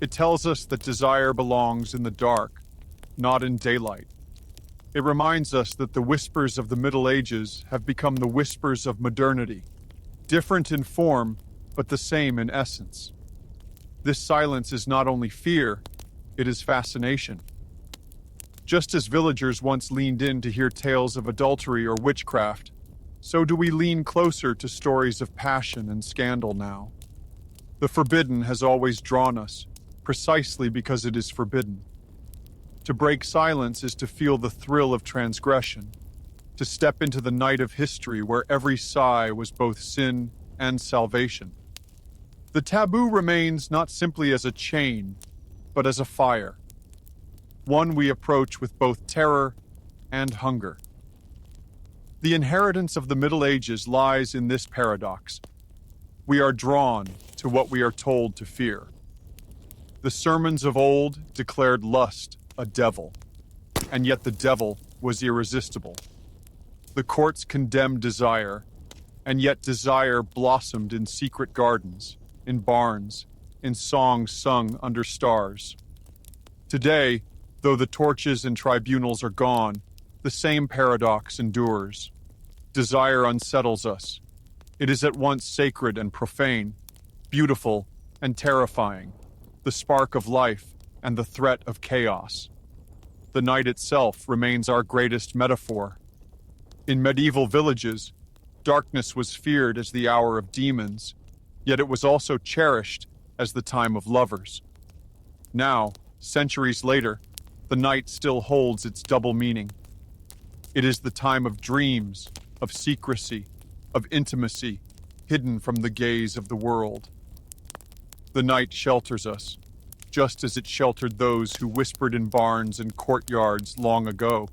It tells us that desire belongs in the dark, not in daylight. It reminds us that the whispers of the Middle Ages have become the whispers of modernity, different in form, but the same in essence. This silence is not only fear, it is fascination. Just as villagers once leaned in to hear tales of adultery or witchcraft, so do we lean closer to stories of passion and scandal now. The forbidden has always drawn us, precisely because it is forbidden. To break silence is to feel the thrill of transgression, to step into the night of history where every sigh was both sin and salvation. The taboo remains not simply as a chain, but as a fire, one we approach with both terror and hunger. The inheritance of the Middle Ages lies in this paradox. We are drawn to what we are told to fear. The sermons of old declared lust a devil, and yet the devil was irresistible. The courts condemned desire, and yet desire blossomed in secret gardens, in barns, in songs sung under stars. Today, though the torches and tribunals are gone, the same paradox endures. Desire unsettles us. It is at once sacred and profane, beautiful and terrifying, the spark of life and the threat of chaos. The night itself remains our greatest metaphor. In medieval villages, darkness was feared as the hour of demons, yet it was also cherished as the time of lovers. Now, centuries later, the night still holds its double meaning. It is the time of dreams, of secrecy, of intimacy, hidden from the gaze of the world. The night shelters us, just as it sheltered those who whispered in barns and courtyards long ago.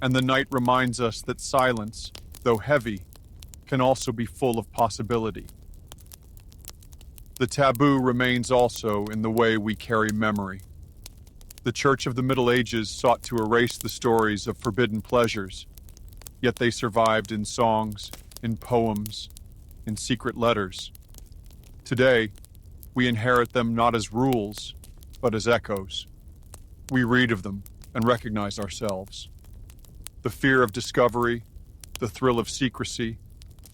And the night reminds us that silence, though heavy, can also be full of possibility. The taboo remains also in the way we carry memory. The Church of the Middle Ages sought to erase the stories of forbidden pleasures, yet they survived in songs, in poems, in secret letters. Today, we inherit them not as rules, but as echoes. We read of them and recognize ourselves. The fear of discovery, the thrill of secrecy,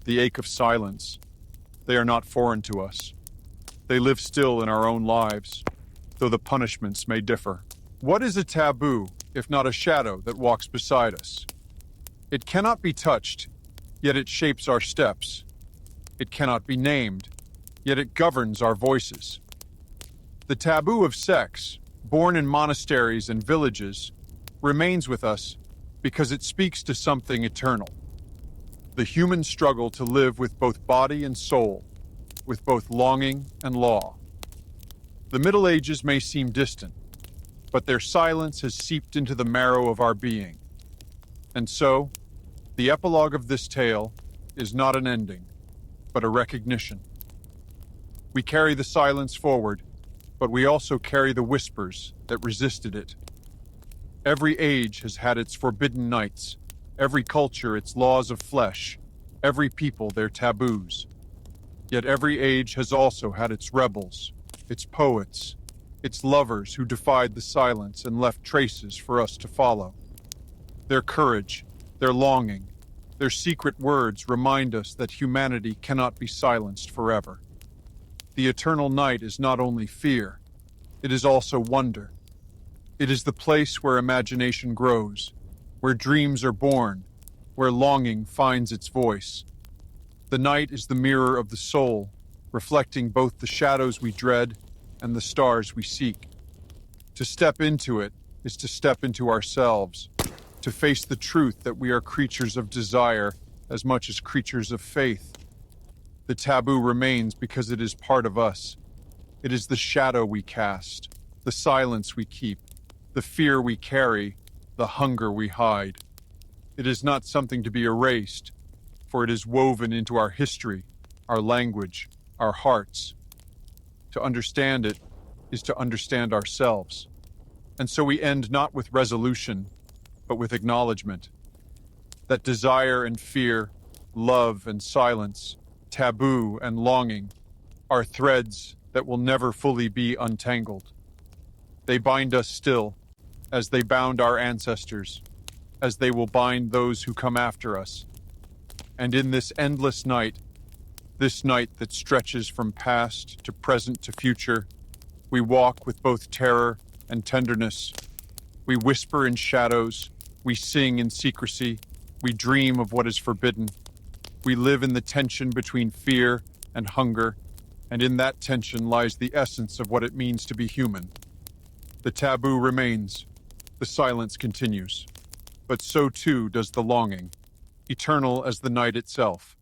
the ache of silence, they are not foreign to us. They live still in our own lives, though the punishments may differ. What is a taboo, if not a shadow that walks beside us? It cannot be touched, yet it shapes our steps. It cannot be named, yet it governs our voices. The taboo of sex, born in monasteries and villages, remains with us because it speaks to something eternal. The human struggle to live with both body and soul, with both longing and law. The Middle Ages may seem distant, but their silence has seeped into the marrow of our being. And so, the epilogue of this tale is not an ending, but a recognition. We carry the silence forward, but we also carry the whispers that resisted it. Every age has had its forbidden nights, every culture its laws of flesh, every people their taboos. Yet every age has also had its rebels, its poets, its lovers who defied the silence and left traces for us to follow. Their courage, their longing, their secret words remind us that humanity cannot be silenced forever. The eternal night is not only fear, it is also wonder. It is the place where imagination grows, where dreams are born, where longing finds its voice. The night is the mirror of the soul, reflecting both the shadows we dread and the stars we seek. To step into it is to step into ourselves, to face the truth that we are creatures of desire as much as creatures of faith. The taboo remains because it is part of us. It is the shadow we cast, the silence we keep, the fear we carry, the hunger we hide. It is not something to be erased, for it is woven into our history, our language, our hearts. To understand it is to understand ourselves. And so we end not with resolution, but with acknowledgement. That desire and fear, love and silence, taboo and longing, are threads that will never fully be untangled. They bind us still, as they bound our ancestors, as they will bind those who come after us. And in this endless night, this night that stretches from past to present to future, we walk with both terror and tenderness. We whisper in shadows, we sing in secrecy, we dream of what is forbidden. We live in the tension between fear and hunger, and in that tension lies the essence of what it means to be human. The taboo remains, the silence continues, but so too does the longing, eternal as the night itself.